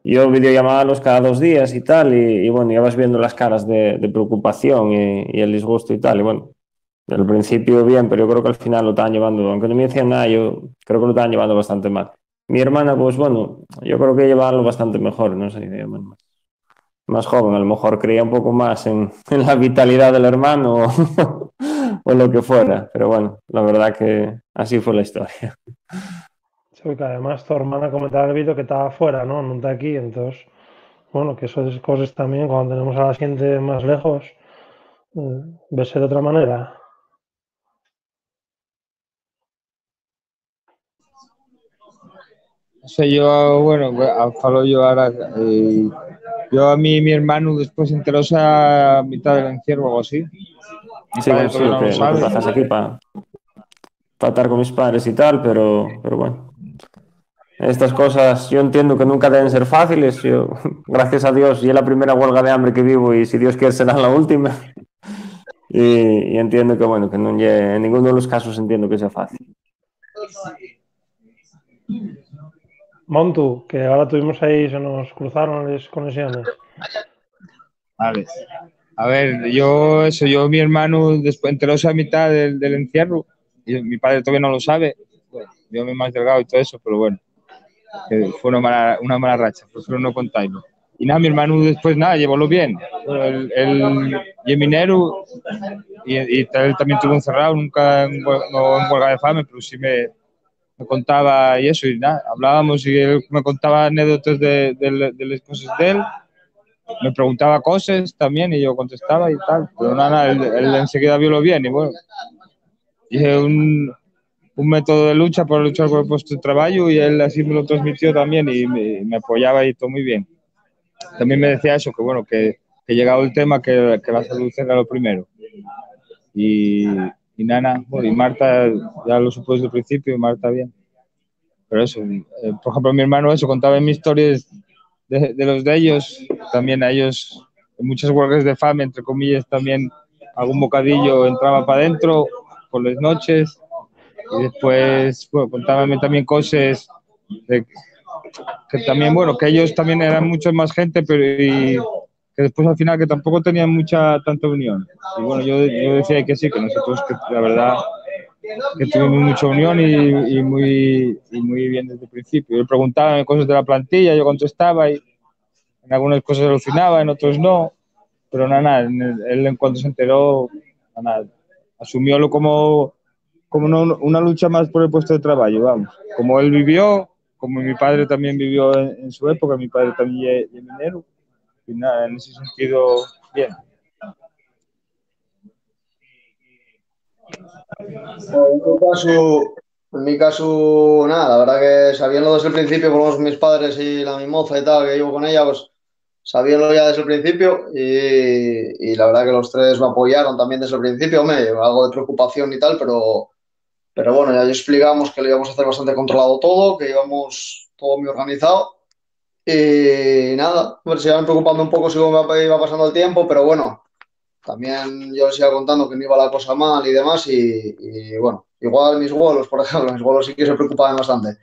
yo videollamados cada 2 días y tal, y bueno, ya vas viendo las caras de preocupación y el disgusto y tal. Y bueno, al principio bien, pero yo creo que al final lo estaban llevando, aunque no me decían nada, yo creo que lo estaban llevando bastante mal. Mi hermana, pues bueno, yo creo que llevarlo bastante mejor, no sé, bueno, más joven, a lo mejor creía un poco más en la vitalidad del hermano o lo que fuera, pero bueno, la verdad que así fue la historia. Sí, porque además tu hermana comentaba en el vídeo que estaba afuera, ¿no? No está aquí, entonces, bueno, que esas cosas también, cuando tenemos a la gente más lejos, verse de otra manera. O sea, yo, bueno, falo yo ahora, yo a mí, mi hermano después enteróse a mitad del encierro o algo así. Mi Sí, padre bueno, sí, todavía no lo lo que sabe. pasas aquí para estar con mis padres y tal, pero bueno, estas cosas yo entiendo que nunca deben ser fáciles. Yo, gracias a Dios, y es la primera huelga de hambre que vivo y si Dios quiere será la última. Y entiendo que, bueno, que no, en ninguno de los casos entiendo que sea fácil. Montu, que ahora tuvimos ahí, se nos cruzaron las conexiones. Vale. A ver, yo, mi hermano, después enteróse a mitad del encierro, y mi padre todavía no lo sabe. Bueno, yo me he más delgado y todo eso, pero bueno, que fue una mala racha, prefiero no contarlo. Y nada, mi hermano después, nada, llevólo bien. Bueno, él y es minero, y él también estuvo encerrado, nunca no en huelga de fame, pero sí me contaba y eso, y nada, hablábamos y él me contaba anécdotas de las cosas de él, me preguntaba cosas también y yo contestaba y tal, pero nada, él enseguida vio lo bien y bueno, dije un método de lucha para luchar por el puesto de trabajo y él así me lo transmitió también y me apoyaba y todo muy bien. También me decía eso, que bueno, que llegado el tema, que la salud era lo primero. Y, y nada, bueno, y Marta ya lo supo desde el principio y Marta bien. Pero eso, por ejemplo, mi hermano eso contaba en mis historias de los de ellos, también a ellos, en muchas huelgas de fame, entre comillas, también algún bocadillo entraba para adentro por las noches y después, bueno, contaban también cosas de, que también, bueno, que ellos también eran mucha más gente, pero y, que después al final que tampoco tenían tanta unión. Y bueno, yo decía que sí, que nosotros, que la verdad, que tuvimos mucha unión y muy bien desde el principio. Él preguntaba cosas de la plantilla, yo contestaba y en algunas cosas alucinaba, en otros no, pero nada, él en cuanto se enteró, nada, asumiólo como una lucha más por el puesto de trabajo, vamos. Como él vivió, como mi padre también vivió en su época, mi padre también es minero, y nada, en ese sentido, bien. En mi caso, nada, la verdad que sabiendo desde el principio, por lo menos mis padres y mi moza y tal, que llevo con ella, pues sabiendo ya desde el principio y la verdad que los tres me apoyaron también desde el principio, hombre, algo de preocupación y tal, pero bueno, ya explicamos que lo íbamos a hacer bastante controlado todo, que íbamos todo muy organizado y nada, a ver si iban preocupando un poco si iba pasando el tiempo, pero bueno, también yo les iba contando que no iba la cosa mal y demás y bueno, igual mis vuelos, por ejemplo, mis vuelos sí que se preocupaban bastante.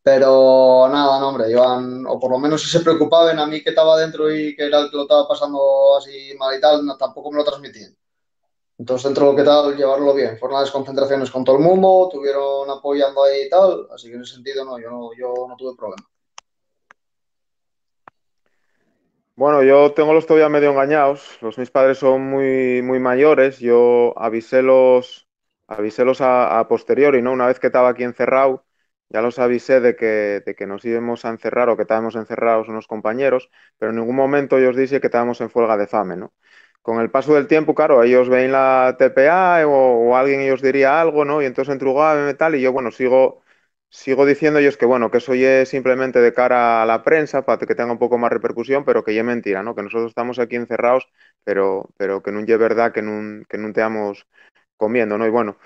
Pero nada, no, hombre, iban, o por lo menos si se preocupaban a mí que estaba dentro y que era el que lo estaba pasando así mal y tal, no, tampoco me lo transmitían. Entonces, dentro de lo que tal, llevarlo bien. Fueron las concentraciones con todo el mundo, tuvieron apoyando ahí y tal, así que en ese sentido no, yo no tuve problema. Bueno, yo tengo los todavía medio engañados. Mis padres son muy mayores. Yo avisélos a posteriori, ¿no? Una vez que estaba aquí encerrado, ya los avisé de que nos íbamos a encerrar o que estábamos encerrados unos compañeros, pero en ningún momento yo os dije que estábamos en huelga de fame, ¿no? con el paso del tiempo, claro, ellos ven la TPA o alguien ellos diría algo, ¿no? Y entonces entrugábame tal, y yo, bueno, sigo diciendo ellos que, bueno, que eso ya es simplemente de cara a la prensa para que tenga un poco más repercusión, pero que ya es mentira, ¿no? Que nosotros estamos aquí encerrados, pero que no es verdad que no teamos comiendo, ¿no? Y bueno,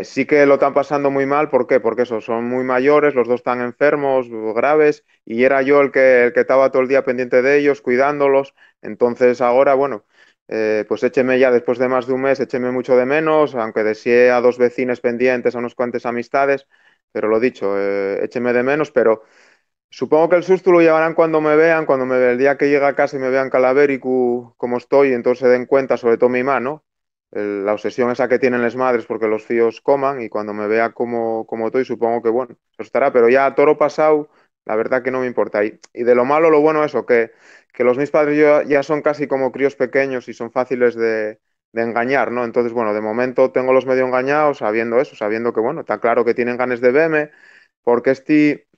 sí que lo están pasando muy mal, ¿por qué? Porque eso, son muy mayores, los dos están enfermos, graves, y era yo el que estaba todo el día pendiente de ellos, cuidándolos, entonces ahora, bueno, pues écheme ya después de más de un mes, écheme mucho de menos, aunque deseé a dos vecinos pendientes, a unos cuantas amistades, pero lo dicho, écheme de menos, pero supongo que el susto lo llevarán cuando me vean, el día que llegue a casa y me vean calavérico como estoy, entonces se den cuenta, sobre todo mi mano, la obsesión esa que tienen las madres porque los fíos coman, y cuando me vea como estoy, supongo que bueno, eso estará, pero ya a toro pasado, la verdad que no me importa. Y de lo malo, lo bueno eso, que los mis padres ya son casi como críos pequeños y son fáciles de engañar, ¿no? Entonces, bueno, de momento tengo los medio engañados, sabiendo eso, sabiendo que, bueno, está claro que tienen ganas de verme, porque este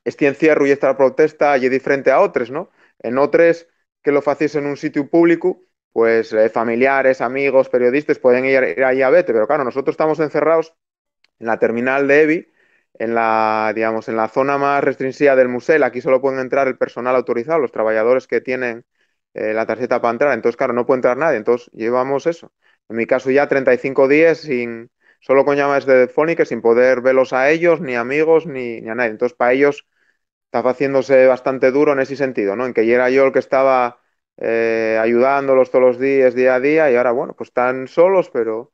encierro y esta protesta y diferente a otros, ¿no? En otros que lo facéis en un sitio público, pues familiares, amigos, periodistas pueden ir ahí a vete, pero claro, nosotros estamos encerrados en la terminal de EVI, digamos, en la zona más restringida del museo. Aquí solo pueden entrar el personal autorizado, los trabajadores que tienen la tarjeta para entrar. Entonces, claro, no puede entrar nadie. Entonces, llevamos eso. En mi caso ya 35 días solo con llamadas telefónicas, sin poder verlos a ellos, ni amigos, ni a nadie. Entonces, para ellos estaba haciéndose bastante duro en ese sentido, ¿no? En que ya era yo el que estaba ayudándolos todos los días, día a día, y ahora, bueno, pues están solos, pero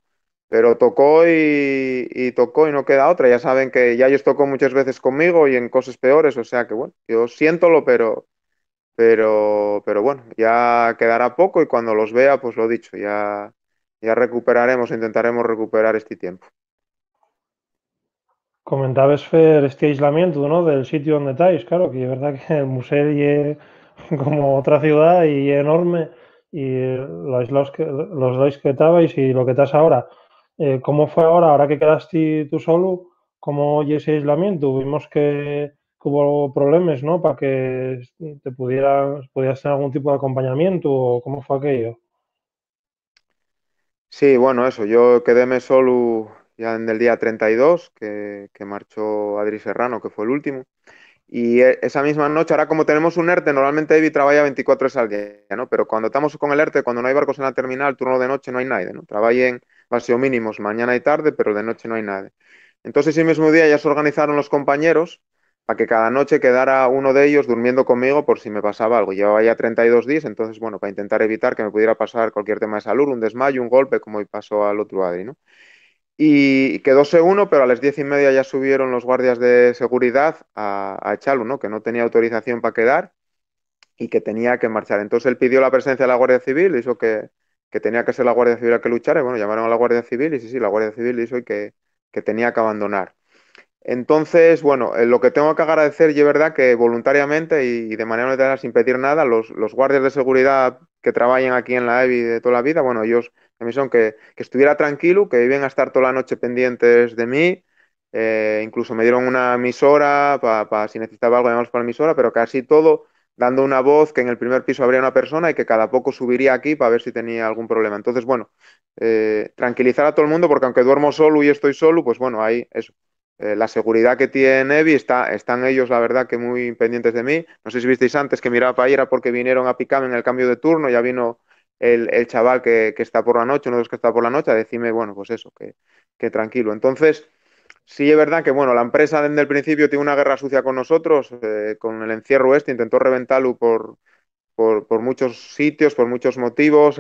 tocó y tocó y no queda otra. Ya saben que ya ellos tocó muchas veces conmigo y en cosas peores, o sea que, bueno, yo siéntolo, pero bueno, ya quedará poco y cuando los vea, pues lo dicho, ya recuperaremos, intentaremos recuperar este tiempo. Comentabas, Fer, este aislamiento, ¿no? Del sitio donde estáis, claro, que es verdad que el museo es como otra ciudad y es enorme, y los dos que estabais y lo que estás ahora. ¿Cómo fue ahora que quedaste tú solo? ¿Cómo oye ese aislamiento? Vimos que hubo problemas, ¿no? Para que pudieras tener algún tipo de acompañamiento, o ¿cómo fue aquello? Sí, bueno, eso, yo quedéme solo ya en el día 32, que marchó Adri Serrano, que fue el último. Y esa misma noche, ahora como tenemos un ERTE, normalmente Evi trabaja 24 horas al día, ¿no? Pero cuando estamos con el ERTE, cuando no hay barcos en la terminal, turno de noche no hay nadie, ¿no? Trabajen vacío mínimos mañana y tarde, pero de noche no hay nadie. Entonces, ese mismo día ya se organizaron los compañeros para que cada noche quedara uno de ellos durmiendo conmigo por si me pasaba algo. Llevaba ya 32 días, entonces, bueno, para intentar evitar que me pudiera pasar cualquier tema de salud, un desmayo, un golpe, como pasó al otro Adri, ¿no? Y quedóse uno, pero a las 10:30 ya subieron los guardias de seguridad a echarlo, ¿no? Que no tenía autorización para quedar y que tenía que marchar. Entonces él pidió la presencia de la Guardia Civil, hizo que tenía que ser la Guardia Civil la que luchara, y bueno, llamaron a la Guardia Civil y sí, la Guardia Civil hizo que tenía que abandonar. Entonces, bueno, lo que tengo que agradecer, y es verdad que voluntariamente y de manera unilateral, sin pedir nada, los guardias de seguridad que trabajan aquí en la EVI de toda la vida, bueno, ellos a mí son que estuviera tranquilo, que iban a estar toda la noche pendientes de mí, incluso me dieron una emisora para si necesitaba algo, llamamos para la emisora, pero casi todo dando una voz que en el primer piso habría una persona y que cada poco subiría aquí para ver si tenía algún problema. Entonces, bueno, tranquilizar a todo el mundo, porque aunque duermo solo y estoy solo, pues bueno, ahí eso la seguridad que tiene Evi, están ellos, la verdad, que muy pendientes de mí. No sé si visteis antes que miraba para ahí, era porque vinieron a picarme en el cambio de turno, ya vino el chaval que está por la noche, uno de los que está por la noche, a decirme, bueno, pues eso, que tranquilo. Entonces, sí es verdad que, bueno, la empresa desde el principio tiene una guerra sucia con nosotros, con el encierro intentó reventarlo por muchos sitios, por muchos motivos.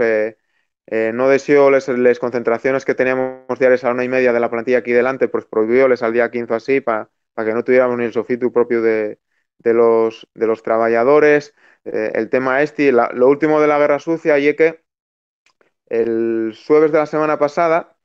No deseó les concentraciones que teníamos diarias a la 1:30 de la plantilla aquí delante, pues prohibióles al día 15 así, para que no tuviéramos ni el sofitu propio de los trabajadores. El tema lo último de la guerra sucia, y es que el jueves de la semana pasada,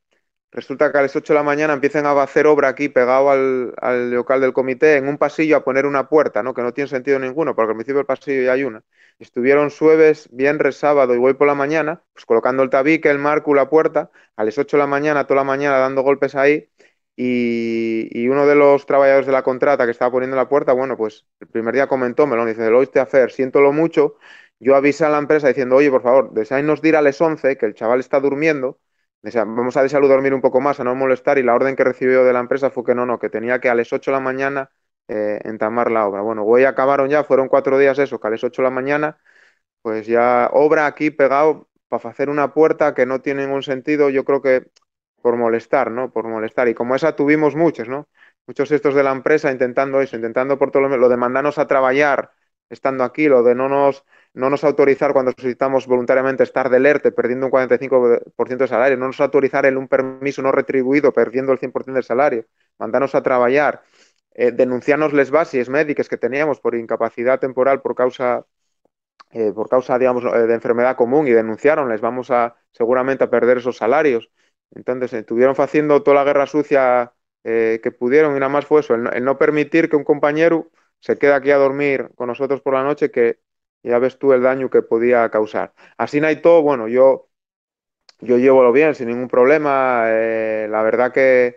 resulta que a las 8 de la mañana empiezan a hacer obra aquí pegado al local del comité, en un pasillo, a poner una puerta, ¿no? Que no tiene sentido ninguno, porque al principio del pasillo ya hay una. Estuvieron jueves, viernes, sábado y hoy por la mañana, pues colocando el tabique, el marco, la puerta, a las 8 de la mañana, toda la mañana dando golpes ahí, y uno de los trabajadores de la contrata que estaba poniendo la puerta, bueno, pues el primer día comentó, me lo dice, lo oíste hacer, siéntolo mucho, yo avisé a la empresa diciendo, oye, por favor, deseáis ir a las 11, que el chaval está durmiendo, vamos a desearlo dormir un poco más, a no molestar, y la orden que recibió de la empresa fue que no, que tenía que a las 8 de la mañana entamar la obra. Bueno, hoy acabaron ya, fueron 4 días eso, que a las 8 de la mañana, pues ya obra aquí pegado para hacer una puerta que no tiene ningún sentido, yo creo que por molestar, ¿no? Por molestar. Y como esa tuvimos muchos, ¿no? Muchos estos de la empresa intentando eso, intentando por todo lo de mandarnos a trabajar estando aquí, lo de no nos autorizar cuando solicitamos voluntariamente estar del ERTE, perdiendo un 45% de salario, no nos autorizar en un permiso no retribuido, perdiendo el 100% del salario, mandarnos a trabajar, denunciarnos les bases médicas que teníamos por incapacidad temporal por causa, digamos, de enfermedad común y denunciaron, les vamos a seguramente a perder esos salarios. Entonces, estuvieron haciendo toda la guerra sucia que pudieron y nada más fue eso, el no permitir que un compañero se quede aquí a dormir con nosotros por la noche, que ya ves tú el daño que podía causar. Así no hay todo, bueno, yo llevo lo bien, sin ningún problema. La verdad que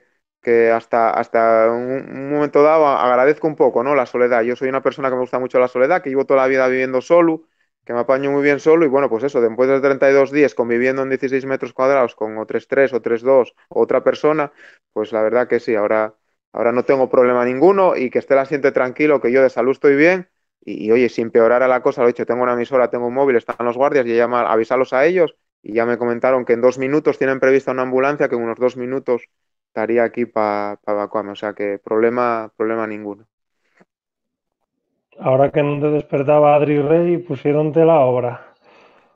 hasta un momento dado agradezco un poco, ¿no? La soledad. Yo soy una persona que me gusta mucho la soledad, que llevo toda la vida viviendo solo, que me apaño muy bien solo y bueno, pues eso, después de 32 días conviviendo en 16 metros cuadrados con o 3-3 o 3-2 o otra persona, pues la verdad que sí, ahora no tengo problema ninguno y que esté la gente tranquilo, que yo de salud estoy bien y oye, si empeorara la cosa, lo he dicho, tengo una emisora, tengo un móvil, están los guardias y llama, avisarlos a ellos y ya me comentaron que en 2 minutos tienen prevista una ambulancia, que en unos 2 minutos estaría aquí para evacuarme, o sea que problema ninguno. Ahora que no te despertaba Adri Rey, pusiéronte la obra.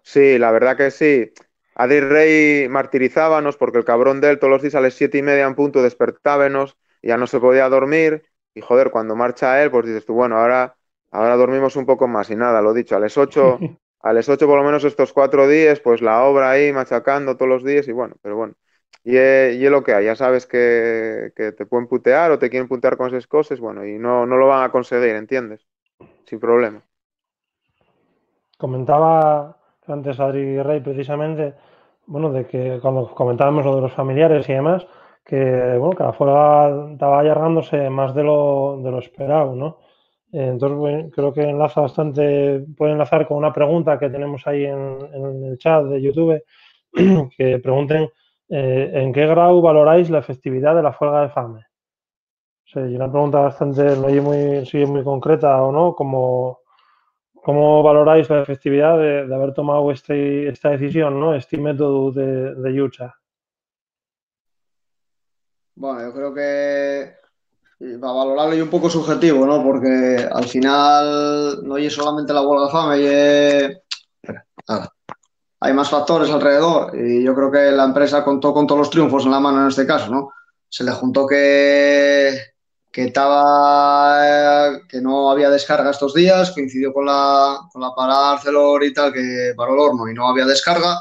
Sí, la verdad que sí. Adri Rey martirizábanos porque el cabrón de él todos los días a las 7:30 en punto despertábamos, ya no se podía dormir y joder, cuando marcha él, pues dices tú, bueno, ahora dormimos un poco más y nada, lo dicho, a las 8 por lo menos estos 4 días, pues la obra ahí machacando todos los días y bueno, pero bueno. Y es lo que hay, ya sabes que te pueden putear o te quieren putear con esas cosas, bueno, y no lo van a conseguir, ¿entiendes? Sin problema. Comentaba antes Adri Rey precisamente, bueno, de que cuando comentábamos lo de los familiares y demás, que bueno, que la huelga estaba alargándose más de lo esperado, ¿no? Entonces, bueno, creo que enlaza bastante, puede enlazar con una pregunta que tenemos ahí en el chat de YouTube, que pregunten ¿en qué grado valoráis la efectividad de la huelga de fame? O sea, y una pregunta bastante, no es muy, sí, muy concreta o no, como ¿cómo valoráis la efectividad de haber tomado esta decisión, ¿no? Este método de lucha? Bueno, yo creo que para valorarlo es un poco subjetivo, ¿no? Porque al final no es solamente la huelga de fame, espera, nada. Hay más factores alrededor y yo creo que la empresa contó con todos los triunfos en la mano en este caso, ¿no? Se le juntó que no había descarga estos días, coincidió con la parada de Arcelor y tal, que paró el horno y no había descarga,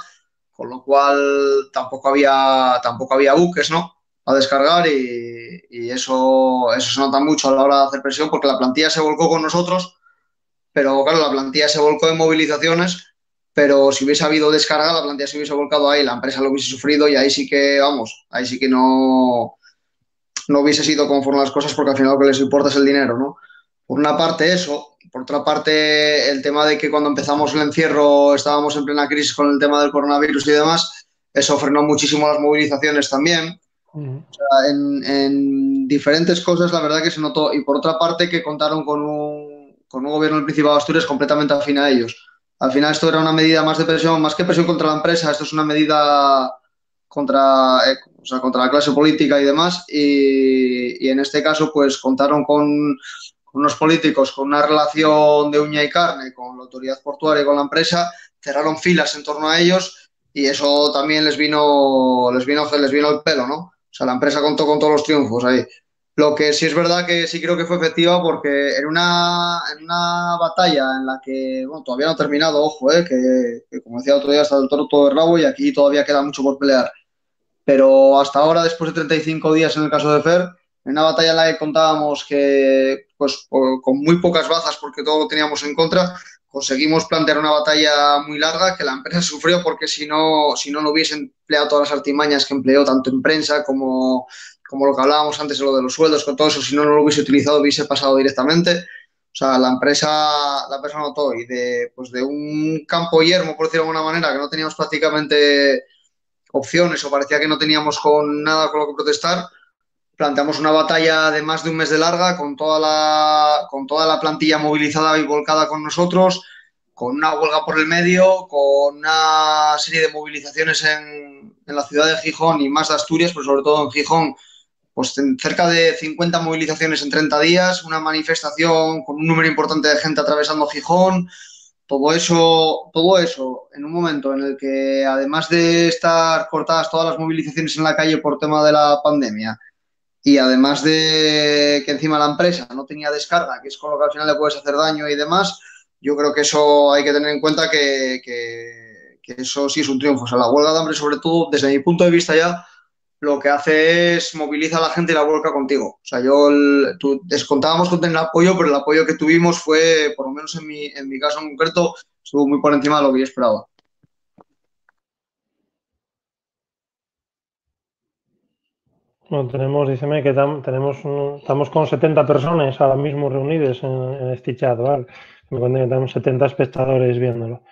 con lo cual tampoco había buques, ¿no? A descargar y eso se nota mucho a la hora de hacer presión porque la plantilla se volcó con nosotros, pero claro, la plantilla se volcó en movilizaciones, pero si hubiese habido descarga, la plantilla se hubiese volcado ahí, la empresa lo hubiese sufrido y ahí sí que, vamos, ahí sí que no hubiese sido conforme a las cosas porque al final lo que les importa es el dinero, ¿no? Por una parte eso, por otra parte el tema de que cuando empezamos el encierro estábamos en plena crisis con el tema del coronavirus y demás, eso frenó muchísimo las movilizaciones también. En diferentes cosas la verdad que se notó y por otra parte que contaron con un gobierno del Principado de Asturias completamente afín a ellos. Al final esto era una medida más de presión, más que presión contra la empresa, esto es una medida contra la clase política y demás y en este caso pues contaron con unos políticos con una relación de uña y carne con la autoridad portuaria y con la empresa, cerraron filas en torno a ellos y eso también les vino el pelo, ¿no? O sea, la empresa contó con todos los triunfos ahí. Lo que sí es verdad que sí creo que fue efectiva porque en una batalla en la que, bueno, todavía no ha terminado, ojo, que como decía el otro día está el toro todo de rabo y aquí todavía queda mucho por pelear. Pero hasta ahora, después de 35 días en el caso de Fer, en una batalla en la que contábamos que, pues, con muy pocas bazas, porque todo lo teníamos en contra, conseguimos plantear una batalla muy larga que la empresa sufrió porque si no hubiesen empleado todas las artimañas que empleó tanto en prensa como lo que hablábamos antes de lo de los sueldos, con todo eso, si no lo hubiese utilizado, hubiese pasado directamente. O sea, la empresa notó y pues de un campo yermo, por decirlo de alguna manera, que no teníamos prácticamente opciones o parecía que no teníamos con nada con lo que protestar, planteamos una batalla de más de un mes de larga con toda la plantilla movilizada y volcada con nosotros, con una huelga por el medio, con una serie de movilizaciones en la ciudad de Gijón y más de Asturias, pero sobre todo en Gijón, pues cerca de 50 movilizaciones en 30 días, una manifestación con un número importante de gente atravesando Gijón, todo eso en un momento en el que además de estar cortadas todas las movilizaciones en la calle por tema de la pandemia, y además de que encima la empresa no tenía descarga, que es con lo que al final le puedes hacer daño y demás, yo creo que eso hay que tener en cuenta que eso sí es un triunfo. O sea, la huelga de hambre, sobre todo, desde mi punto de vista ya, lo que hace es moviliza a la gente y la vuelca contigo. O sea, descontábamos con tener apoyo, pero el apoyo que tuvimos fue, por lo menos en mi caso en concreto, estuvo muy por encima de lo que yo esperaba. Bueno, díceme que estamos con 70 personas ahora mismo reunidas en este chat, ¿vale? Me cuentan que tenemos 70 espectadores viéndolo.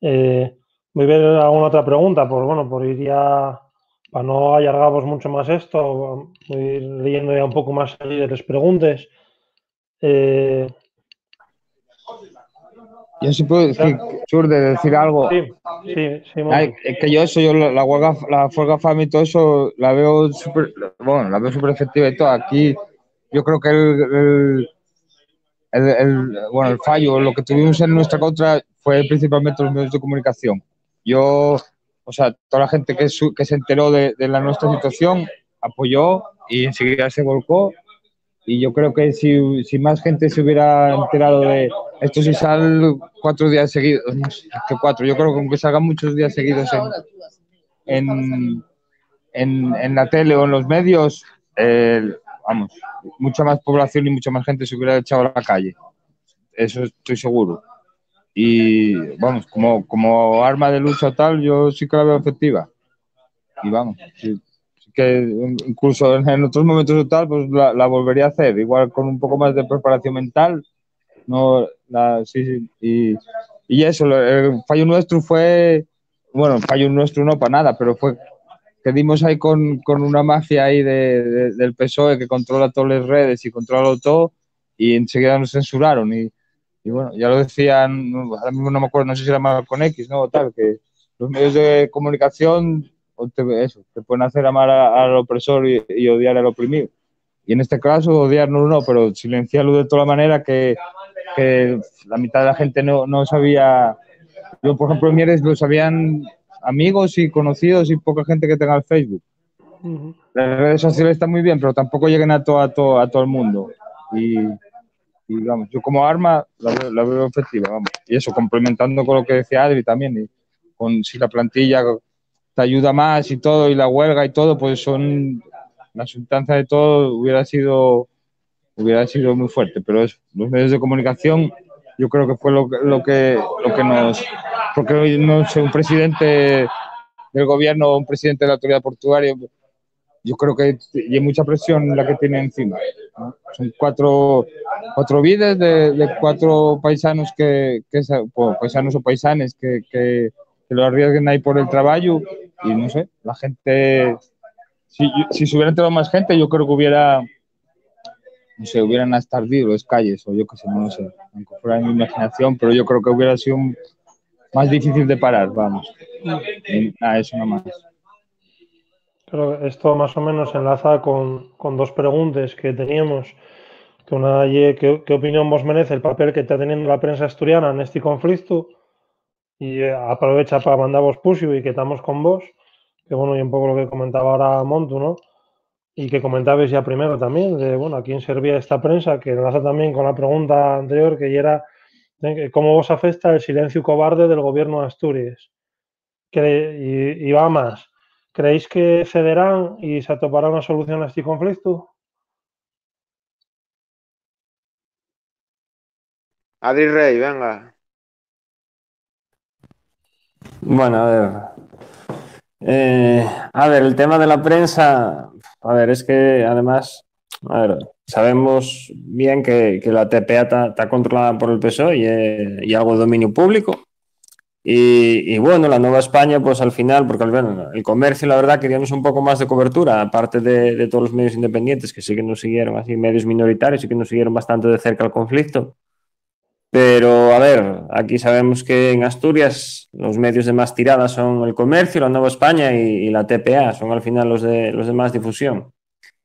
Voy a ver alguna otra pregunta, pues bueno, por ir ya, para no alargamos mucho más esto, voy a ir leyendo ya un poco más de las preguntas. Yo sí puedo decir, de decir algo. Sí, Es que yo la huelga FAM y todo eso la veo súper, bueno, la veo súper efectiva y todo. Aquí yo creo que bueno, el fallo, lo que tuvimos en nuestra contra fue principalmente los medios de comunicación. O sea, toda la gente que se enteró de nuestra situación apoyó y enseguida se volcó. Y yo creo que si más gente se hubiera enterado de esto, si sale 4 días seguidos, no sé, que 4, yo creo que aunque salgan muchos días seguidos en la tele o en los medios, vamos, mucha más población y mucha más gente se hubiera echado a la calle. Eso estoy seguro. Y vamos, como arma de lucha tal, yo sí que la veo efectiva. Y vamos, sí que incluso en otros momentos o tal, pues la volvería a hacer, igual con un poco más de preparación mental. No, sí. Y eso, el fallo nuestro fue, bueno, fallo nuestro no para nada, pero fue que dimos ahí con una mafia ahí del PSOE que controla todas las redes y controla todo, y enseguida nos censuraron. Y bueno, ya lo decían, ahora mismo no me acuerdo, no sé si era más con X, ¿no? O tal, que los medios de comunicación te pueden hacer amar al opresor y odiar al oprimido. Y en este caso, odiarnos no, pero silenciarlo de toda manera que la mitad de la gente no sabía. Yo, por ejemplo, en Mieres lo sabían amigos y conocidos y poca gente que tenga el Facebook. Las redes sociales están muy bien, pero tampoco llegan a todo el mundo. Y vamos, yo como arma la veo efectiva, vamos. Y eso, complementando con lo que decía Adri también, y si la plantilla te ayuda más y todo, y la huelga y todo, pues la sustancia de todo hubiera sido muy fuerte. Pero eso, los medios de comunicación, yo creo que fue lo que nos... Porque hoy, no sé, un presidente del gobierno o un presidente de la autoridad portuaria, yo creo que hay mucha presión la que tiene encima, ¿no? Son cuatro vidas de 4 paisanos paisanos o paisanes que lo arriesguen ahí por el trabajo. Y no sé, la gente, si se hubiera entrado más gente, yo creo que hubieran hasta ardido las calles, o yo qué sé, no sé, aunque fuera mi imaginación, pero yo creo que hubiera sido más difícil de parar, vamos. Eso nomás. Creo que esto más o menos enlaza con 2 preguntas que teníamos. Que una ¿qué opinión vos merece el papel que está teniendo la prensa asturiana en este conflicto? Y aprovecha para mandaros puxo y que estamos con vos. Que bueno, y un poco lo que comentaba ahora Montu, ¿no? Y que comentabais ya primero también, de bueno, a quién servía esta prensa, que enlaza también con la pregunta anterior, que ya era cómo vos afecta el silencio cobarde del gobierno de Asturias. Y va más. ¿Creéis que cederán y se atopará una solución a este conflicto? Adri Rey, venga. Bueno, a ver, el tema de la prensa, a ver, es que además, a ver, sabemos bien que la TPA está controlada por el PSOE y algo de dominio público. Y bueno, la Nueva España, pues al final, porque bueno, el comercio, la verdad, queríamos un poco más de cobertura, aparte de todos los medios independientes que sí que nos siguieron, así medios minoritarios, sí que nos siguieron bastante de cerca el conflicto. Pero a ver, aquí sabemos que en Asturias los medios de más tirada son el comercio, la Nueva España y la TPA, son al final los de más difusión.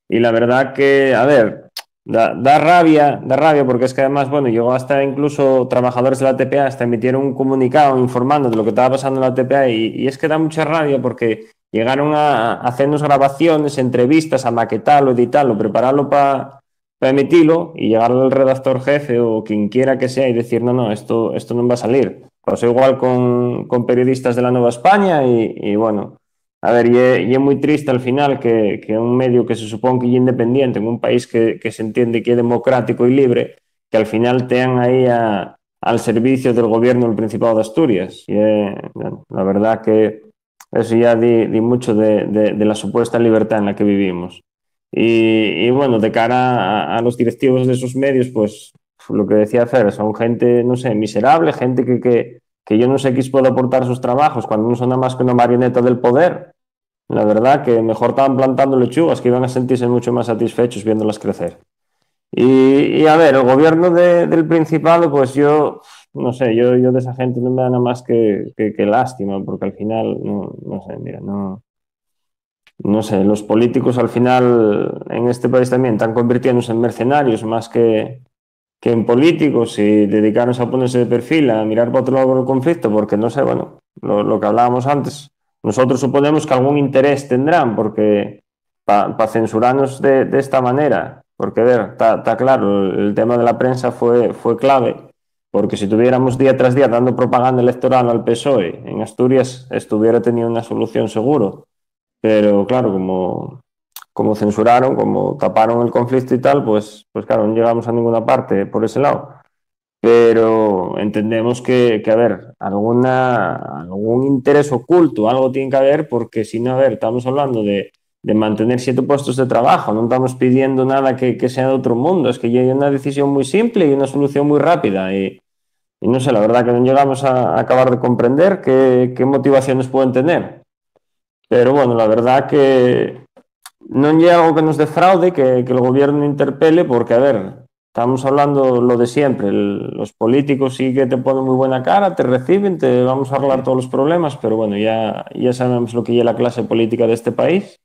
Y la verdad que, a ver, da rabia porque es que además, bueno, llegó hasta incluso trabajadores de la TPA hasta emitieron un comunicado informando de lo que estaba pasando en la TPA y es que da mucha rabia porque llegaron a hacernos grabaciones, entrevistas, a maquetarlo, editarlo, prepararlo para emitirlo y llegar al redactor jefe o quien quiera que sea y decir, no, esto no va a salir. Pasó igual con periodistas de la Nueva España y bueno. A ver, y es muy triste al final que un medio que se supone que es independiente, en un país que se entiende que es democrático y libre, que al final tengan ahí al servicio del gobierno del Principado de Asturias. Y bueno, la verdad que eso ya di mucho de la supuesta libertad en la que vivimos. Y bueno, de cara a los directivos de esos medios, pues lo que decía Fer, son gente, no sé, miserable, gente que yo no sé qué puede aportar sus trabajos cuando no son nada más que una marioneta del poder. La verdad que mejor estaban plantando lechugas que iban a sentirse mucho más satisfechos viéndolas crecer. Y a ver, el gobierno del Principado, pues yo, no sé, yo de esa gente no me da nada más que lástima, porque al final, no sé, mira, no sé, los políticos al final en este país también están convirtiéndose en mercenarios más que en políticos y dedicarnos a ponerse de perfil, a mirar para otro lado con el conflicto, porque no sé, bueno, lo que hablábamos antes, nosotros suponemos que algún interés tendrán, porque para censurarnos de esta manera, porque a ver, está claro, el tema de la prensa fue clave, porque si tuviéramos día tras día dando propaganda electoral al PSOE, en Asturias estuviera teniendo una solución seguro, pero claro, como censuraron, como taparon el conflicto y tal, pues claro, no llegamos a ninguna parte por ese lado. Pero entendemos que a ver, algún interés oculto, algo tiene que haber, porque si no, a ver, estamos hablando de mantener 7 puestos de trabajo, no estamos pidiendo nada que sea de otro mundo, es que hay una decisión muy simple y una solución muy rápida. Y no sé, la verdad que no llegamos a acabar de comprender qué motivaciones pueden tener. Pero bueno, la verdad que no hay algo que nos defraude que el gobierno interpele, porque, a ver, estamos hablando lo de siempre. Los políticos sí que te ponen muy buena cara, te reciben, te vamos a arreglar todos los problemas, pero bueno, ya sabemos lo que es la clase política de este país.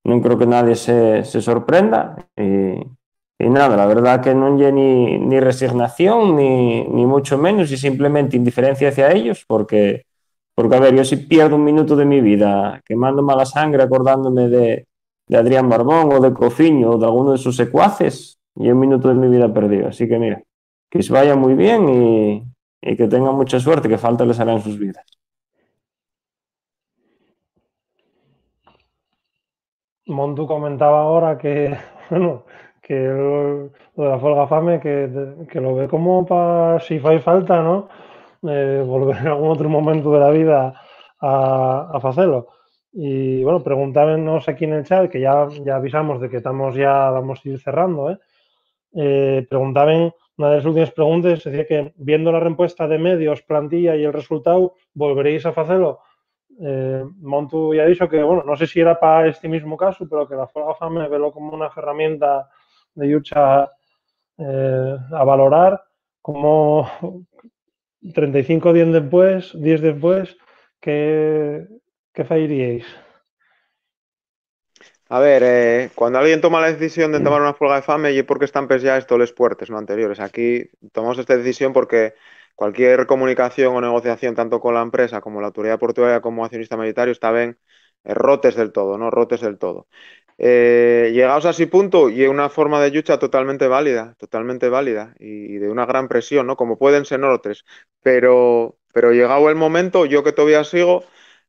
No creo que nadie se sorprenda. Y nada, la verdad que no hay ni resignación, ni mucho menos, y simplemente indiferencia hacia ellos, porque, a ver, yo si pierdo un minuto de mi vida quemando mala sangre acordándome de Adrián Barbón o de Cofiño o de alguno de sus secuaces, y un minuto de mi vida perdido. Así que mira, que os vaya muy bien y que tengan mucha suerte, que falta les hará en sus vidas. Montu comentaba ahora que, bueno, que lo de la folga fame, que lo ve como para si fai falta, ¿no? Volver en algún otro momento de la vida a hacerlo. Y bueno, preguntábamos aquí en el chat, que ya avisamos de que vamos a ir cerrando, ¿eh? Preguntaban, una de las últimas preguntas decía que viendo la respuesta de medios, plantilla y el resultado, ¿volveréis a hacerlo? Montu ya ha dicho que, bueno, no sé si era para este mismo caso, pero que la folga fame velo como una herramienta de lucha a valorar, como 35 días después, ¿qué faríais? A ver, cuando alguien toma la decisión de tomar una huelga de fame y porque están ya estos les puertes, no anteriores. Aquí tomamos esta decisión porque cualquier comunicación o negociación, tanto con la empresa como la autoridad portuaria como accionista mayoritario, estaban rotes del todo, ¿no? Rotes del todo. Llegados a ese punto y una forma de lucha totalmente válida y de una gran presión, ¿no? Como pueden ser otros. Pero llegado el momento, yo que todavía sigo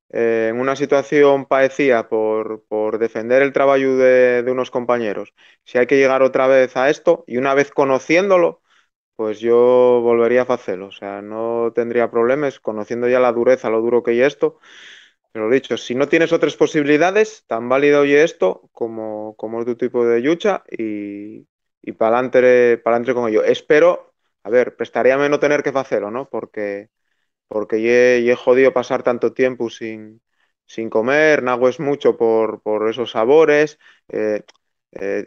en una situación parecida por defender el trabajo de unos compañeros. Si hay que llegar otra vez a esto y una vez conociéndolo, pues yo volvería a hacerlo. O sea, no tendría problemas conociendo ya la dureza, lo duro que hay esto. Pero dicho, si no tienes otras posibilidades, tan válido oye esto como otro tipo de lucha pa'lante con ello. Espero, a ver, prestaríame no tener que facelo, ¿no? Porque ye jodido pasar tanto tiempo sin comer, no es mucho por esos sabores, eh, eh,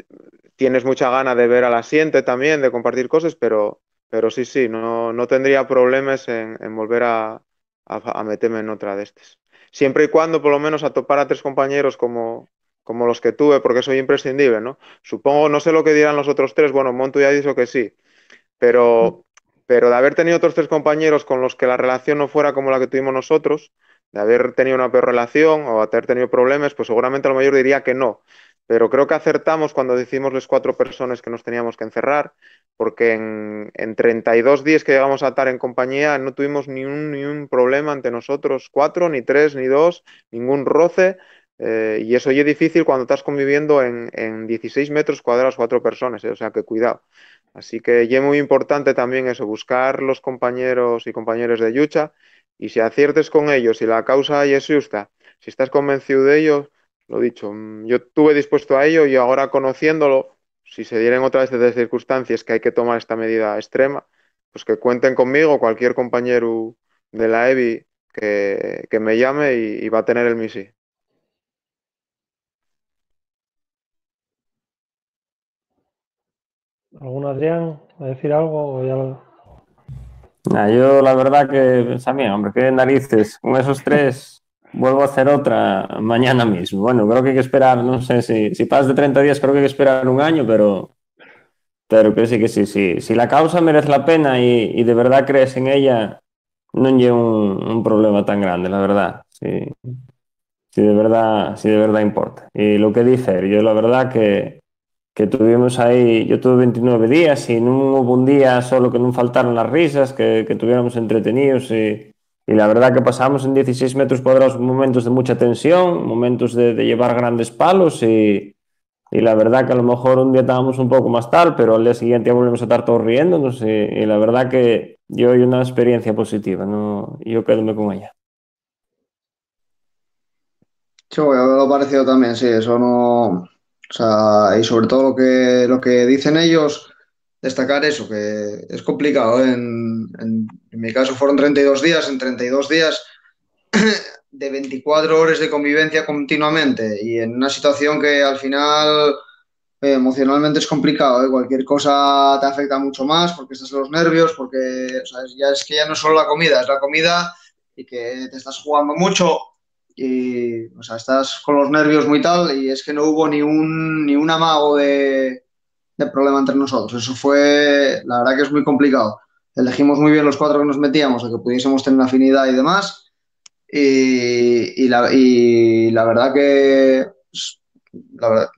tienes mucha gana de ver a la siente también, de compartir cosas, pero sí, no tendría problemas en volver a meterme en otra de estas. Siempre y cuando por lo menos a topar a tres compañeros como los que tuve, porque soy imprescindible, ¿no? Supongo, no sé lo que dirán los otros tres, bueno, Montu ya ha dicho que sí, pero, pero de haber tenido otros tres compañeros con los que la relación no fuera como la que tuvimos nosotros, de haber tenido una peor relación o haber tenido problemas, pues seguramente a lo mejor diría que no. Pero creo que acertamos cuando decimos las 4 personas que nos teníamos que encerrar, porque en 32 días que llegamos a estar en compañía no tuvimos ni un problema ante nosotros, 4, ni 3, ni 2, ningún roce. Y eso ya es difícil cuando estás conviviendo en 16 metros cuadrados 4 personas, o sea que cuidado. Así que es muy importante también eso, buscar los compañeros y compañeras de lucha y si aciertes con ellos, si la causa es justa, si estás convencido de ellos, lo dicho, yo estuve dispuesto a ello y ahora conociéndolo, si se dieran otra vez de circunstancias que hay que tomar esta medida extrema, pues que cuenten conmigo, cualquier compañero de la EBI que me llame y va a tener el misi. ¿Algún Adrián a decir algo? O ya... Nah, yo la verdad que también, hombre, qué narices. Con esos tres vuelvo a hacer otra mañana mismo. Bueno, creo que hay que esperar, no sé si pasas de 30 días, creo que hay que esperar un año, pero que sí, sí. Si la causa merece la pena y de verdad crees en ella, no hay un problema tan grande, la verdad. Sí, sí de verdad importa. Y lo que dice, yo la verdad que tuvimos ahí, yo tuve 29 días y no hubo un día solo que no faltaron las risas, que tuviéramos entretenidos y la verdad que pasamos en 16 metros cuadrados momentos de mucha tensión, momentos de llevar grandes palos y la verdad que a lo mejor un día estábamos un poco más tal, pero al día siguiente ya volvemos a estar todos riéndonos y la verdad que yo hay una experiencia positiva, ¿no? Yo quedo con ella. Sí, me lo ha parecido también, sí, eso no. O sea, y sobre todo lo que dicen ellos, destacar eso, que es complicado, ¿eh? En mi caso fueron 32 días, en 32 días de 24 horas de convivencia continuamente y en una situación que al final emocionalmente es complicado, ¿eh? Cualquier cosa te afecta mucho más porque estás en los nervios, porque o sea, ya es que ya no es solo la comida, es la comida y que te estás jugando mucho y o sea, estás con los nervios muy tal y es que no hubo ni un amago de problema entre nosotros. Eso fue, la verdad que es muy complicado. Elegimos muy bien los 4 que nos metíamos, de que pudiésemos tener afinidad y demás. Y la verdad que pues, la verdad,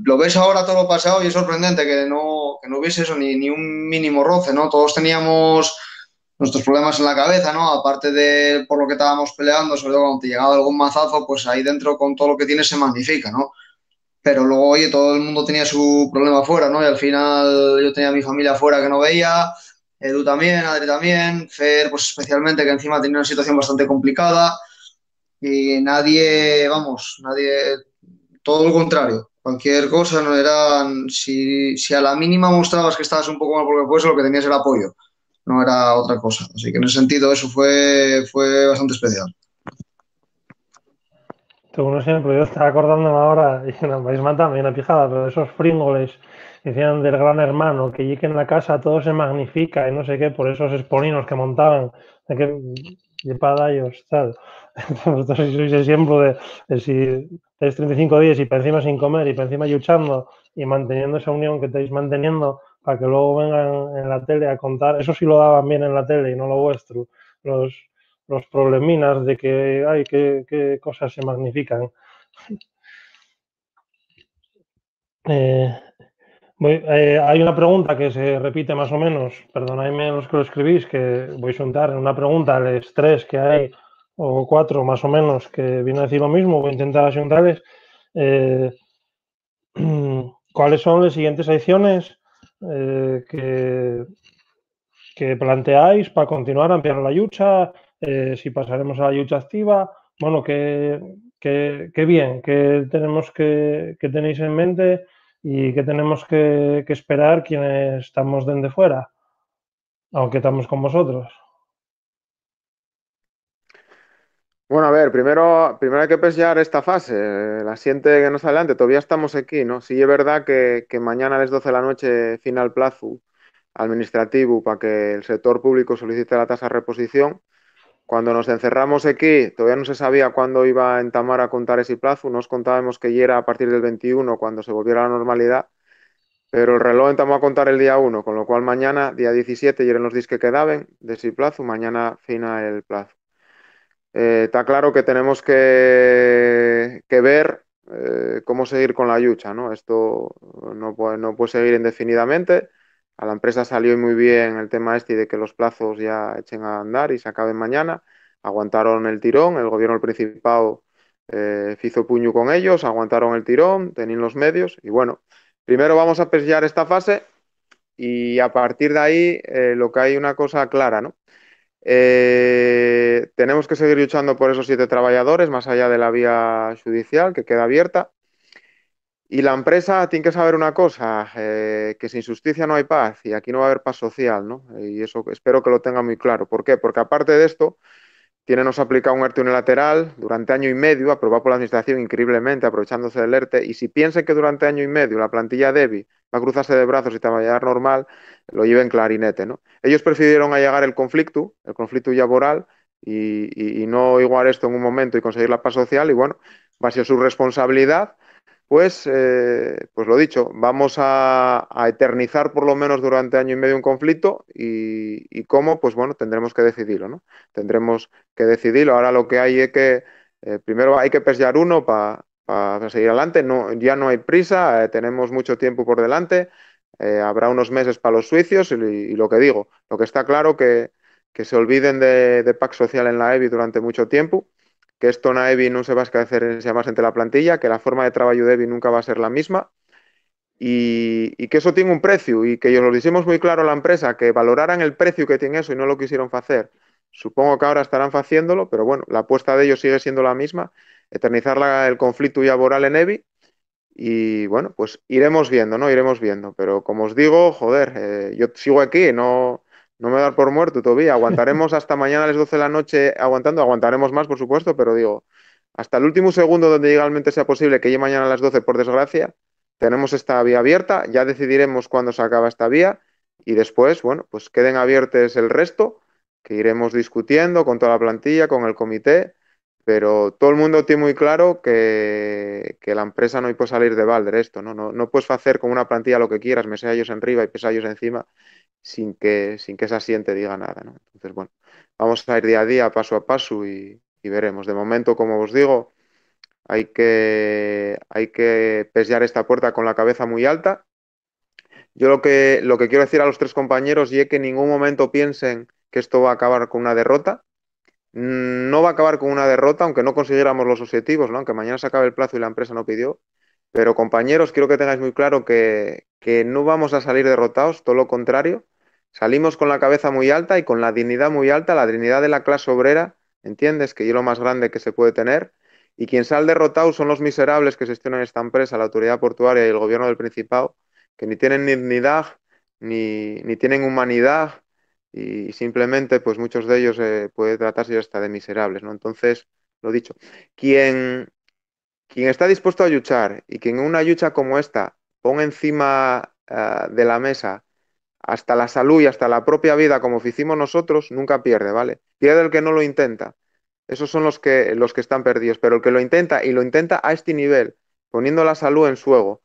lo ves ahora todo lo pasado y es sorprendente que no hubiese eso, ni un mínimo roce, ¿no? Todos teníamos nuestros problemas en la cabeza, ¿no? Aparte de por lo que estábamos peleando, sobre todo cuando te llegaba algún mazazo, pues ahí dentro con todo lo que tienes se magnifica, ¿no? Pero luego, oye, todo el mundo tenía su problema afuera, ¿no? Y al final yo tenía a mi familia afuera que no veía, Edu también, Adri también, Fer, pues especialmente, que encima tenía una situación bastante complicada y nadie, vamos, nadie, todo lo contrario. Cualquier cosa no eran, si a la mínima mostrabas que estabas un poco mal porque fuese, lo que tenías era apoyo, no era otra cosa. Así que en ese sentido eso fue bastante especial. Tengo un ejemplo, yo estaba acordándome ahora, y en Baisman también, una pijada, pero esos fringoles que decían del Gran Hermano, que allí que en la casa todo se magnifica y no sé qué, por esos espolinos que montaban, de que y para ellos, tal. Vosotros sois el ejemplo de si tenéis 35 días y para encima sin comer y para encima luchando y manteniendo esa unión que estáis manteniendo para que luego vengan en la tele a contar, eso sí lo daban bien en la tele y no lo vuestro, los, los probleminas de que, ay, qué cosas se magnifican. Eh, hay una pregunta que se repite más o menos, perdonadme los que lo escribís, que voy a juntar en una pregunta el estrés que hay, o 4 más o menos, que viene a decir lo mismo, voy a intentar asuntarles. ¿Cuáles son las siguientes acciones que planteáis para continuar a ampliar la lucha? Si pasaremos a la lucha activa, bueno, qué bien, que tenemos que tenéis en mente y que tenemos que esperar quienes estamos dende fuera, aunque estamos con vosotros. Bueno, a ver, primero hay que pesar esta fase, la siguiente que nos adelante, todavía estamos aquí, ¿no? Sí es verdad que mañana a las 12 de la noche final plazo administrativo para que el sector público solicite la tasa de reposición. Cuando nos encerramos aquí, todavía no se sabía cuándo iba a entamar a contar ese plazo, nos contábamos que ya era a partir del 21 cuando se volviera a la normalidad, pero el reloj entamó a contar el día 1, con lo cual mañana, día 17, ya eran los días que quedaban de ese plazo, mañana fina el plazo. Está claro que tenemos que ver cómo seguir con la lucha, ¿no? Esto no puede seguir indefinidamente. A la empresa salió muy bien el tema este de que los plazos ya echen a andar y se acaben mañana. Aguantaron el tirón, el gobierno del Principado hizo puño con ellos, aguantaron el tirón, tenían los medios y bueno, primero vamos a pesar esta fase y a partir de ahí lo que hay una cosa clara, ¿no? Tenemos que seguir luchando por esos 7 trabajadores, más allá de la vía judicial que queda abierta. Y la empresa tiene que saber una cosa, que sin justicia no hay paz y aquí no va a haber paz social, ¿no? Y eso espero que lo tenga muy claro. ¿Por qué? Porque aparte de esto, nos ha aplicado un ERTE unilateral durante año y medio, aprobado por la Administración increíblemente, aprovechándose del ERTE, y si piensen que durante año y medio la plantilla DEBI va a cruzarse de brazos y trabajar normal, lo lleven clarinete, ¿no? Ellos prefirieron allegar el conflicto laboral, y no igualar esto en un momento y conseguir la paz social, y bueno, va a ser su responsabilidad. Pues lo dicho, vamos a eternizar por lo menos durante año y medio un conflicto y cómo, pues bueno, tendremos que decidirlo, ¿no? Tendremos que decidirlo. Ahora lo que hay es que primero hay que pesar uno para seguir adelante. No, ya no hay prisa, tenemos mucho tiempo por delante, habrá unos meses para los juicios y lo que digo, lo que está claro que se olviden de PAC social en la EBI durante mucho tiempo, que esto en la EBI no se va a hacer más entre la plantilla, que la forma de trabajo de EBI nunca va a ser la misma y que eso tiene un precio y que ellos lo dijimos muy claro a la empresa, que valoraran el precio que tiene eso y no lo quisieron hacer. Supongo que ahora estarán haciéndolo, pero bueno, la apuesta de ellos sigue siendo la misma, eternizar el conflicto laboral en EBI y bueno, pues iremos viendo, ¿no? Iremos viendo, pero como os digo, joder, yo sigo aquí, no me voy a dar por muerto todavía, aguantaremos hasta mañana a las 12 de la noche aguantando, aguantaremos más, por supuesto, pero digo, hasta el último segundo donde legalmente sea posible que llegue mañana a las 12, por desgracia, tenemos esta vía abierta, ya decidiremos cuándo se acaba esta vía y después, bueno, pues queden abiertos el resto, que iremos discutiendo con toda la plantilla, con el comité, pero todo el mundo tiene muy claro que la empresa no puede salir de balde esto, ¿no? No puedes hacer con una plantilla lo que quieras, mesellos arriba y pesallos encima, sin que esa siente diga nada, ¿no? Entonces, bueno, vamos a ir día a día, paso a paso y veremos. De momento, como os digo, hay que pesar esta puerta con la cabeza muy alta. Yo lo que quiero decir a los 3 compañeros y es que en ningún momento piensen que esto va a acabar con una derrota. No va a acabar con una derrota, aunque no consiguiéramos los objetivos, ¿no? Aunque mañana se acabe el plazo y la empresa no pidió. Pero compañeros, quiero que tengáis muy claro que no vamos a salir derrotados, todo lo contrario. Salimos con la cabeza muy alta y con la dignidad muy alta, la dignidad de la clase obrera, ¿entiendes? Que es lo más grande que se puede tener. Y quien sale derrotado son los miserables que gestionan esta empresa, la autoridad portuaria y el gobierno del Principado, que ni tienen dignidad, ni tienen humanidad, y simplemente, pues muchos de ellos puede tratarse hasta de miserables, ¿no? Entonces, lo dicho, quien, quien está dispuesto a luchar y quien en una lucha como esta ponga encima de la mesa hasta la salud y hasta la propia vida, como hicimos nosotros, nunca pierde, ¿vale? Pierde el que no lo intenta. Esos son los que están perdidos, pero el que lo intenta y lo intenta a este nivel, poniendo la salud en juego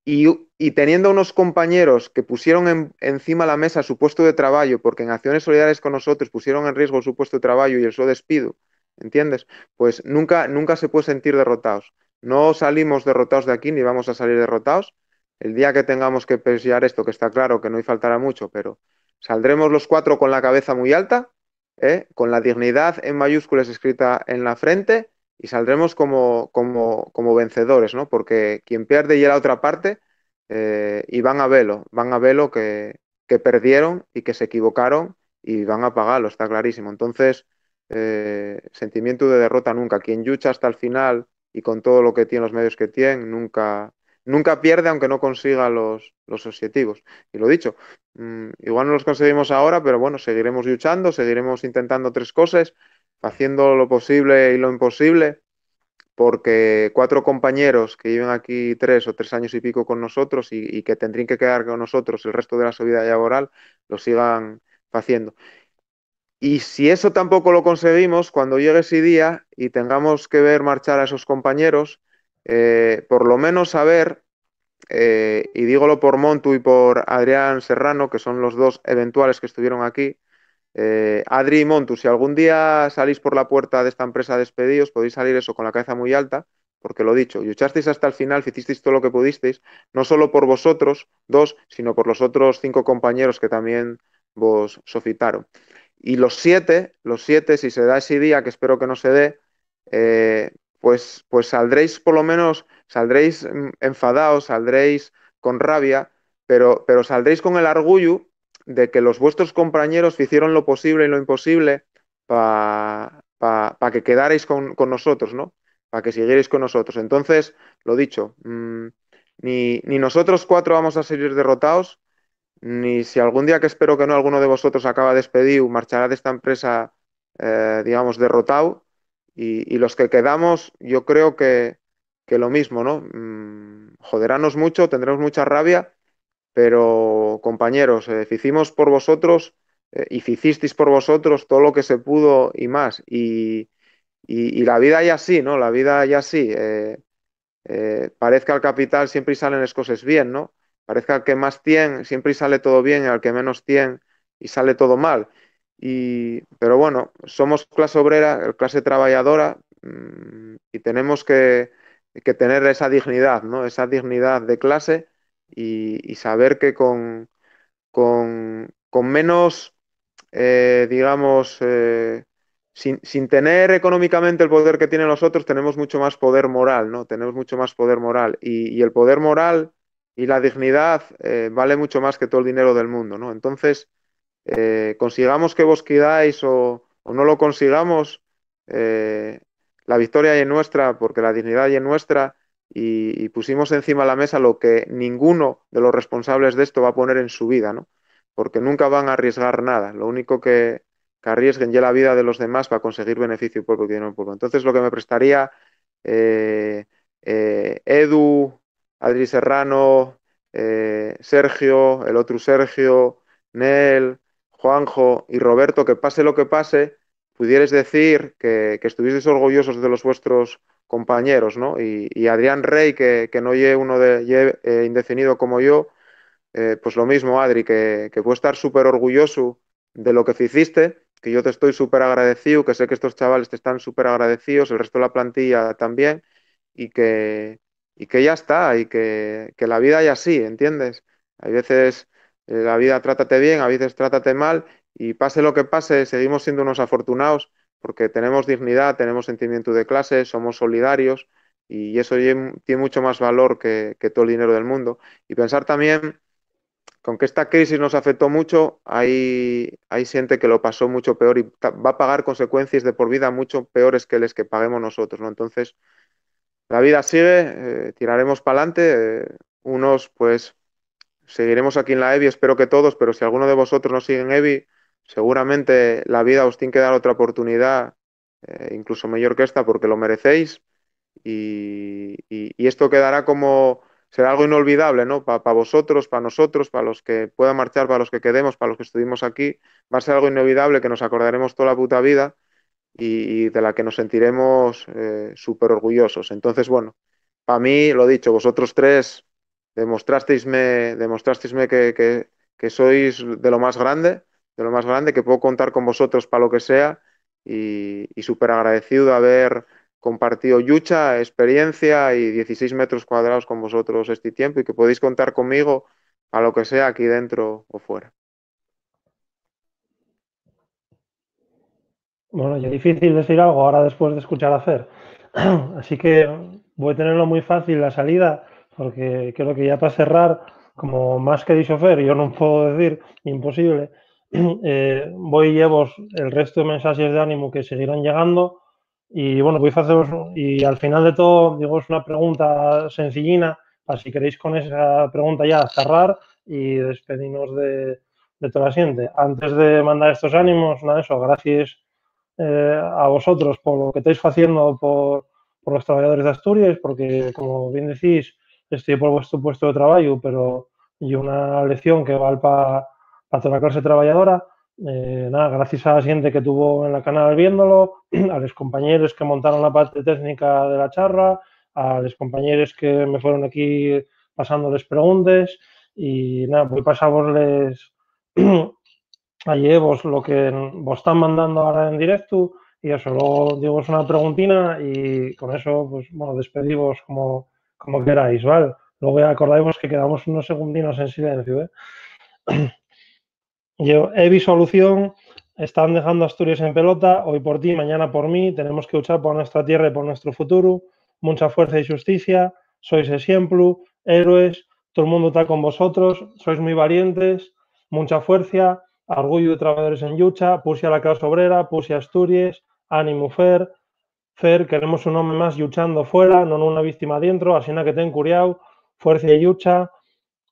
y teniendo unos compañeros que pusieron encima de la mesa su puesto de trabajo, porque en acciones solidarias con nosotros pusieron en riesgo su puesto de trabajo y el su despido, ¿entiendes? Pues nunca se puede sentir derrotados. No salimos derrotados de aquí ni vamos a salir derrotados. El día que tengamos que pelear esto, que está claro que no faltará mucho, pero saldremos los 4 con la cabeza muy alta, con la dignidad en mayúsculas escrita en la frente y saldremos como vencedores, ¿no? Porque quien pierde y la otra parte, y van a verlo que perdieron y que se equivocaron y van a pagarlo, está clarísimo. Entonces, sentimiento de derrota nunca. Quien lucha hasta el final y con todo lo que tiene, los medios que tiene, nunca nunca pierde aunque no consiga los objetivos. Y lo dicho, igual no los conseguimos ahora, pero bueno, seguiremos luchando, seguiremos intentando 3 cosas, haciendo lo posible y lo imposible, porque 4 compañeros que lleven aquí 3 o 3 años y pico con nosotros y que tendrían que quedar con nosotros el resto de la su vida laboral, lo sigan haciendo. Y si eso tampoco lo conseguimos, cuando llegue ese día y tengamos que ver marchar a esos compañeros, por lo menos saber, y dígolo por Montu y por Adrián Serrano, que son los 2 eventuales que estuvieron aquí, Adri y Montu, si algún día salís por la puerta de esta empresa despedidos, podéis salir eso con la cabeza muy alta, porque lo dicho, luchasteis hasta el final, hicisteis todo lo que pudisteis, no solo por vosotros 2, sino por los otros 5 compañeros que también vos sofitaron. Y los siete, si se da ese día, que espero que no se dé, pues saldréis por lo menos, saldréis enfadados, saldréis con rabia, pero saldréis con el orgullo de que los vuestros compañeros hicieron lo posible y lo imposible para que quedarais con nosotros, ¿no? Para que siguierais con nosotros. Entonces, lo dicho, ni nosotros 4 vamos a salir derrotados, ni si algún día, que espero que no, alguno de vosotros acaba despedido, marchará de esta empresa, digamos, derrotado. Y los que quedamos, yo creo que lo mismo, ¿no? Joderanos mucho, tendremos mucha rabia, pero compañeros, hicimos por vosotros y hicisteis por vosotros todo lo que se pudo y más. Y la vida ya sí, ¿no? La vida ya sí. Parezca al capital siempre salen las cosas bien, ¿no? Parezca al que más tiene siempre sale todo bien y al que menos tiene y sale todo mal. Pero bueno, somos clase obrera, clase trabajadora, y tenemos que tener esa dignidad, ¿no? Esa dignidad de clase y saber que con menos, digamos, sin tener económicamente el poder que tienen los otros, tenemos mucho más poder moral, ¿no? Tenemos mucho más poder moral. Y el poder moral y la dignidad vale mucho más que todo el dinero del mundo, ¿no? Entonces, consigamos que vos quedáis o no lo consigamos, la victoria es nuestra porque la dignidad es nuestra y pusimos encima de la mesa lo que ninguno de los responsables de esto va a poner en su vida, ¿no? Porque nunca van a arriesgar nada. Lo único que arriesguen ya la vida de los demás para conseguir beneficio propio y dinero público. Entonces, lo que me prestaría Edu, Adri Serrano, Sergio, el otro Sergio, Nel, Juanjo y Roberto, que pase lo que pase, pudierais decir que estuvieseis orgullosos de los vuestros compañeros, ¿no? Y Adrián Rey, que no lleve uno de indefinido como yo, pues lo mismo, Adri, que puedo estar súper orgulloso de lo que hiciste, que yo te estoy súper agradecido, que sé que estos chavales te están súper agradecidos, el resto de la plantilla también, y que ya está, y que la vida ya así, ¿entiendes? Hay veces la vida trátate bien, a veces trátate mal, y pase lo que pase, seguimos siendo unos afortunados, porque tenemos dignidad, tenemos sentimiento de clase, somos solidarios, y eso tiene mucho más valor que todo el dinero del mundo. Y pensar también con que esta crisis nos afectó mucho, hay gente que lo pasó mucho peor y va a pagar consecuencias de por vida mucho peores que las que paguemos nosotros, ¿no? Entonces, la vida sigue, tiraremos para adelante, unos pues seguiremos aquí en la EVI, espero que todos, pero si alguno de vosotros no sigue en EVI, seguramente la vida os tiene que dar otra oportunidad, incluso mejor que esta, porque lo merecéis y esto quedará como, será algo inolvidable, ¿no? Para vosotros, para nosotros, para los que puedan marchar, para los que quedemos, para los que estuvimos aquí, va a ser algo inolvidable que nos acordaremos toda la puta vida y de la que nos sentiremos súper orgullosos. Entonces, bueno, para mí, lo dicho, vosotros 3 demostrasteisme que sois de lo más grande, que puedo contar con vosotros para lo que sea y súper agradecido de haber compartido lucha, experiencia y 16 metros cuadrados con vosotros este tiempo y que podéis contar conmigo a lo que sea aquí dentro o fuera. Bueno, ya es difícil decir algo ahora después de escuchar a Fer. Así que voy a tenerlo muy fácil la salida, porque creo que ya para cerrar, como más que dicho Fer, yo no puedo decir, imposible, voy y llevo el resto de mensajes de ánimo que seguirán llegando y bueno, voy a haceros, y al final de todo, digo, es una pregunta sencillina Así queréis con esa pregunta ya cerrar y despedirnos de toda la gente. Antes de mandar estos ánimos, nada, eso, gracias a vosotros por lo que estáis haciendo por los trabajadores de Asturias, porque, como bien decís, estoy por vuestro puesto de trabajo, pero y una lección que vale para toda la clase trabajadora. Nada, gracias a la gente que tuvo en la canal viéndolo, a los compañeros que montaron la parte técnica de la charla, a los compañeros que me fueron aquí pasándoles preguntas y nada, voy a pasarosles allí vos lo que vos están mandando ahora en directo y eso, luego digo una preguntina y con eso, pues bueno, despedimos como queráis, ¿vale? Luego ya acordáis que quedamos unos segundinos en silencio, ¿eh? Yo, Evi Solución, están dejando Asturias en pelota, hoy por ti, mañana por mí, tenemos que luchar por nuestra tierra y por nuestro futuro, mucha fuerza y justicia, sois ejemplo, héroes, todo el mundo está con vosotros, sois muy valientes, mucha fuerza, orgullo de trabajadores en lucha, puse a la clase obrera, puse a Asturias, ánimo Fer, queremos un hombre más luchando fuera, no una víctima dentro, así que ten curiao, fuerza y lucha,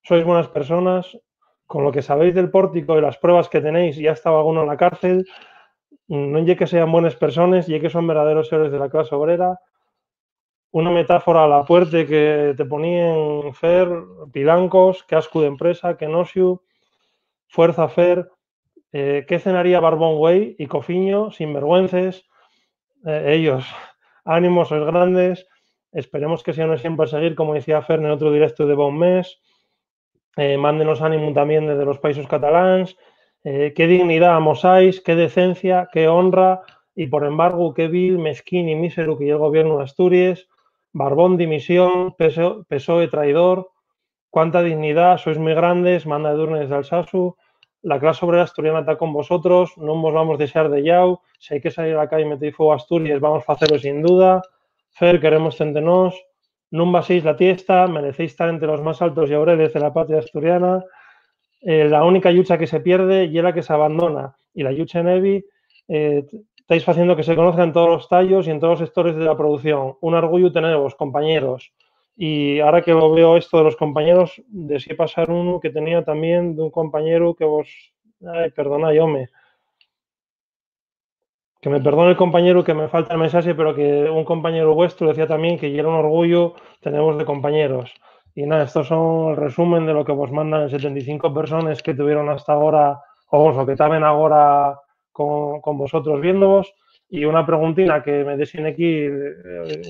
sois buenas personas, con lo que sabéis del pórtico y las pruebas que tenéis, ya estaba alguno en la cárcel, no es que sean buenas personas, y que son verdaderos héroes de la clase obrera. Una metáfora a la puerta que te ponían Fer, pilancos, que asco de empresa, que nociu, fuerza Fer, ¿qué cenaría Barbón Güey y Cofiño, sinvergüences? Ellos, ánimos, sois grandes, esperemos que sean siempre seguir, como decía Fer en otro directo de bon mes. Mándenos ánimo también desde los países catalans, qué dignidad amosáis, qué decencia, qué honra, y por embargo, qué vil, mezquín y mísero que y el gobierno de Asturias, Barbón, dimisión, PSOE traidor, cuánta dignidad, sois muy grandes, manda de Durnes de Alsasu, la clase obrera asturiana está con vosotros, no os vamos a desear de yau, si hay que salir a la calle y meter fuego a Asturias, vamos a hacerlo sin duda, Fer, queremos tentenos, no vaséis la tiesta, merecéis estar entre los más altos y laureles de la patria asturiana. La única lucha que se pierde y es la que se abandona. Y la lucha en EVI estáis haciendo que se conozca en todos los tallos y en todos los sectores de la producción. Un orgullo teneros, compañeros. Y ahora que lo veo esto de los compañeros, deseé pasar uno que tenía también de un compañero que vos... Ay, perdona, yo que me perdone el compañero que me falta el mensaje, pero que un compañero vuestro decía también que ya era un orgullo tenemos de compañeros. Y nada, estos son el resumen de lo que vos mandan 75 personas que tuvieron hasta ahora, o que estaban ahora con vosotros viéndoos. Y una preguntina que me decían aquí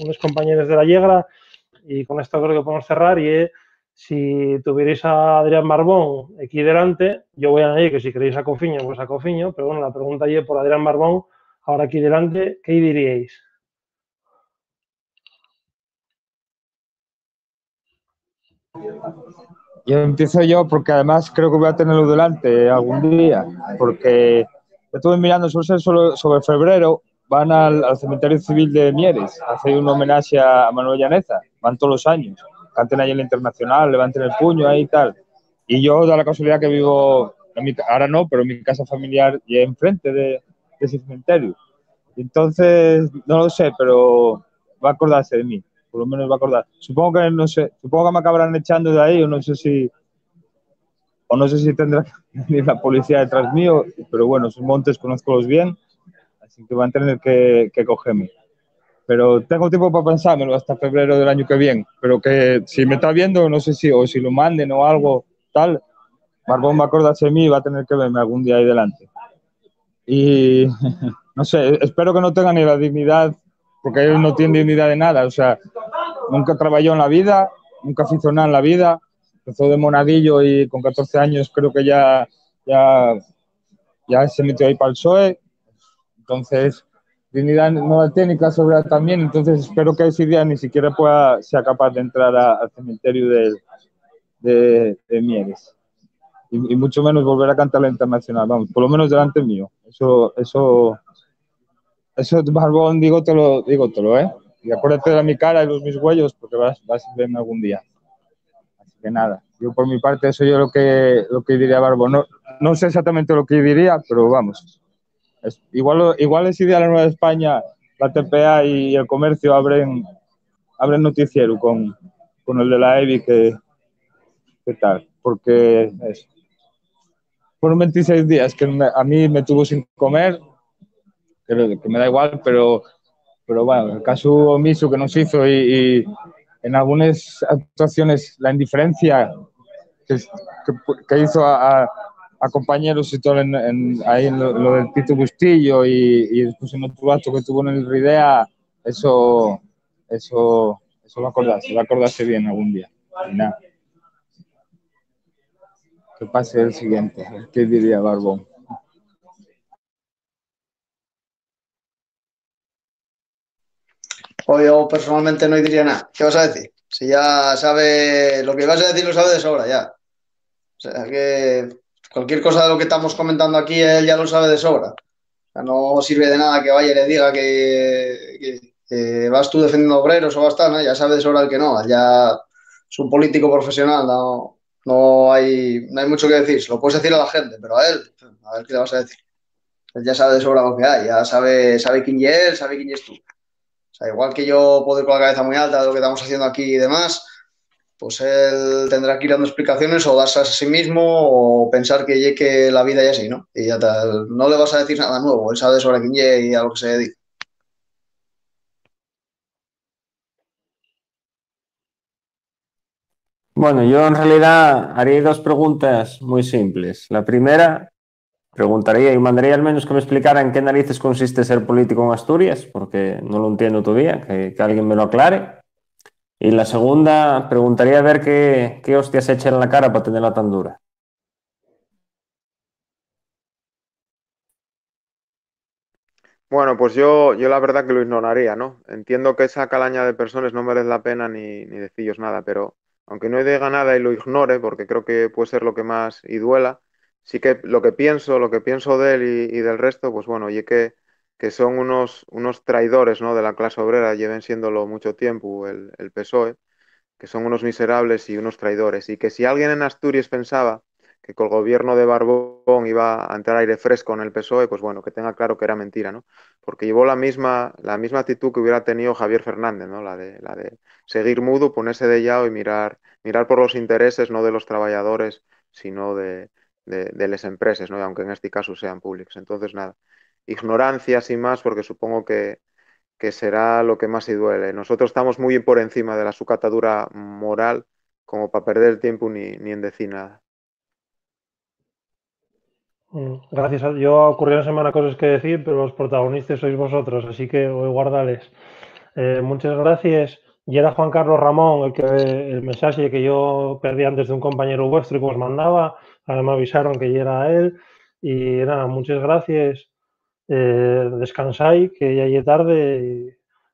unos compañeros de la Yegra, y con esto creo que podemos cerrar, y es si tuvierais a Adrián Barbón aquí delante, yo voy a añadir que si queréis a Cofiño, pues a Cofiño, pero bueno, la pregunta es por Adrián Barbón, ahora aquí delante, ¿qué diríais? Yo empiezo yo porque además creo que voy a tenerlo delante algún día, porque estuve mirando sobre febrero, van al cementerio civil de Mieres, a hacer un homenaje a Manuel Llaneza, van todos los años, canten ahí en la Internacional, levanten el puño ahí y tal. Y yo da la casualidad que vivo, ahora no, pero en mi casa familiar y enfrente de ese cementerio. Entonces, no lo sé, pero va a acordarse de mí, por lo menos va a acordar. Supongo que, no sé, supongo que me acabarán echando de ahí, o no sé si tendrá que venir la policía detrás mío, pero bueno, sus montes conozcolos bien, así que van a tener que cogerme. Pero tengo tiempo para pensármelo hasta febrero del año que viene, pero que si me está viendo, no sé si lo manden o algo tal, Barbón va a acordarse de mí y va a tener que verme algún día ahí delante. Y no sé, espero que no tenga ni la dignidad, porque él no tiene dignidad de nada, o sea, nunca trabajó en la vida, nunca hizo nada en la vida, empezó de monaguillo y con 14 años creo que ya se metió ahí para el PSOE, entonces dignidad no la tiene, clase obrera también, entonces espero que ese día ni siquiera sea capaz de entrar al cementerio de Mieres. Y mucho menos volver a cantar la Internacional, vamos, por lo menos delante mío. Eso Barbón, dígotelo, ¿eh? Y acuérdate de mi cara y mis huellos, porque vas a verme algún día. Así que nada, yo por mi parte, eso yo lo que diría Barbón. No sé exactamente lo que diría, pero vamos. Igual ese día la Nueva España, la TPA y el comercio abren noticiero con el de la EBI qué tal, porque eso. Fueron 26 días que a mí me tuvo sin comer, que me da igual, pero bueno, el caso omiso que nos hizo y en algunas actuaciones la indiferencia que, que hizo a compañeros y todo ahí en lo del Tito Bustillo y después en otro acto que tuvo en el Ridea, eso va a acordarse bien algún día. Y nada. Que pase el siguiente, ¿qué diría Barbón? O yo personalmente no diría nada. ¿Qué vas a decir? Si ya sabe lo que vas a decir, lo sabe de sobra ya. O sea que cualquier cosa de lo que estamos comentando aquí, él ya lo sabe de sobra. O sea, no sirve de nada que vaya y le diga que vas tú defendiendo obreros o vas tal, ¿no? Ya sabe de sobra el que no. Ya es un político profesional, no hay mucho que decir. Se lo puedes decir a la gente, pero a ver qué le vas a decir. Él ya sabe de sobra lo que hay, ya sabe quién es él, sabe quién es tú. O sea, igual que yo puedo ir con la cabeza muy alta de lo que estamos haciendo aquí y demás, pues él tendrá que ir dando explicaciones o darse a sí mismo o pensar que la vida ya así, ¿no? Y ya tal, no le vas a decir nada nuevo, él sabe sobre quién es y a lo que se dedica. Bueno, yo en realidad haría dos preguntas muy simples. La primera, preguntaría y mandaría al menos que me explicara en qué narices consiste ser político en Asturias, porque no lo entiendo todavía, que alguien me lo aclare. Y la segunda, preguntaría a ver qué hostias echa en la cara para tenerla tan dura. Bueno, pues yo la verdad que lo ignoraría, ¿no? Entiendo que esa calaña de personas no merece la pena ni decillos nada, pero aunque no diga nada y lo ignore, porque creo que puede ser lo que más y duela, sí que lo que pienso de él y del resto, pues bueno, oye que son unos traidores, ¿no? De la clase obrera, lleven siéndolo mucho tiempo el PSOE, que son unos miserables y unos traidores, y que si alguien en Asturias pensaba que con el gobierno de Barbón iba a entrar aire fresco en el PSOE, pues bueno, que tenga claro que era mentira, ¿no? Porque llevó la misma actitud que hubiera tenido Javier Fernández, ¿no? La de seguir mudo, ponerse de lado y mirar por los intereses no de los trabajadores, sino de las empresas, ¿no? Aunque en este caso sean públicos. Entonces, nada, ignorancia sin más, porque supongo que será lo que más se duele. Nosotros estamos muy por encima de la sucatadura moral como para perder el tiempo ni en decir nada. Gracias a yo ocurrieron semana cosas que decir, pero los protagonistas sois vosotros, así que hoy guardales. Muchas gracias. Y era Juan Carlos Ramón el mensaje que yo perdí antes de un compañero vuestro y que os mandaba. Ahora me avisaron que ya era él. Y nada, muchas gracias. Descansáis, que ya es tarde y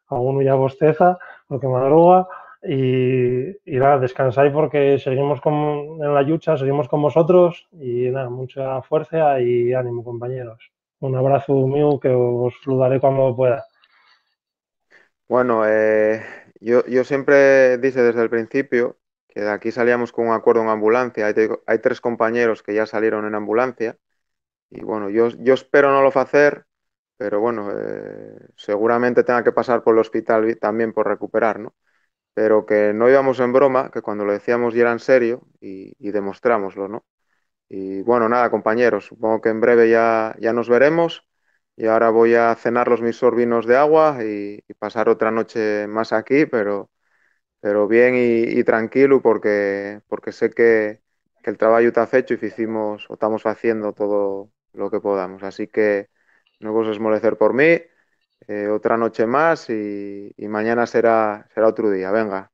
alguno ya bosteza porque madruga. Y nada, descansáis porque seguimos en la lucha, seguimos con vosotros. Y nada, mucha fuerza y ánimo, compañeros. Un abrazo mío que os saludaré cuando pueda. Bueno, yo siempre dije desde el principio que de aquí salíamos con un acuerdo en ambulancia. Hay tres compañeros que ya salieron en ambulancia y bueno, yo espero no lo hacer, pero bueno, seguramente tenga que pasar por el hospital también por recuperar, ¿no? Pero que no íbamos en broma, que cuando lo decíamos ya era en serio y demostrámoslo, ¿no? Y bueno, nada, compañeros, supongo que en breve ya nos veremos y ahora voy a cenar los mis sorbinos de agua y pasar otra noche más aquí, pero bien y tranquilo porque sé que el trabajo está hecho y hicimos o estamos haciendo todo lo que podamos. Así que no vos esmolecer por mí, otra noche más y mañana será otro día. Venga.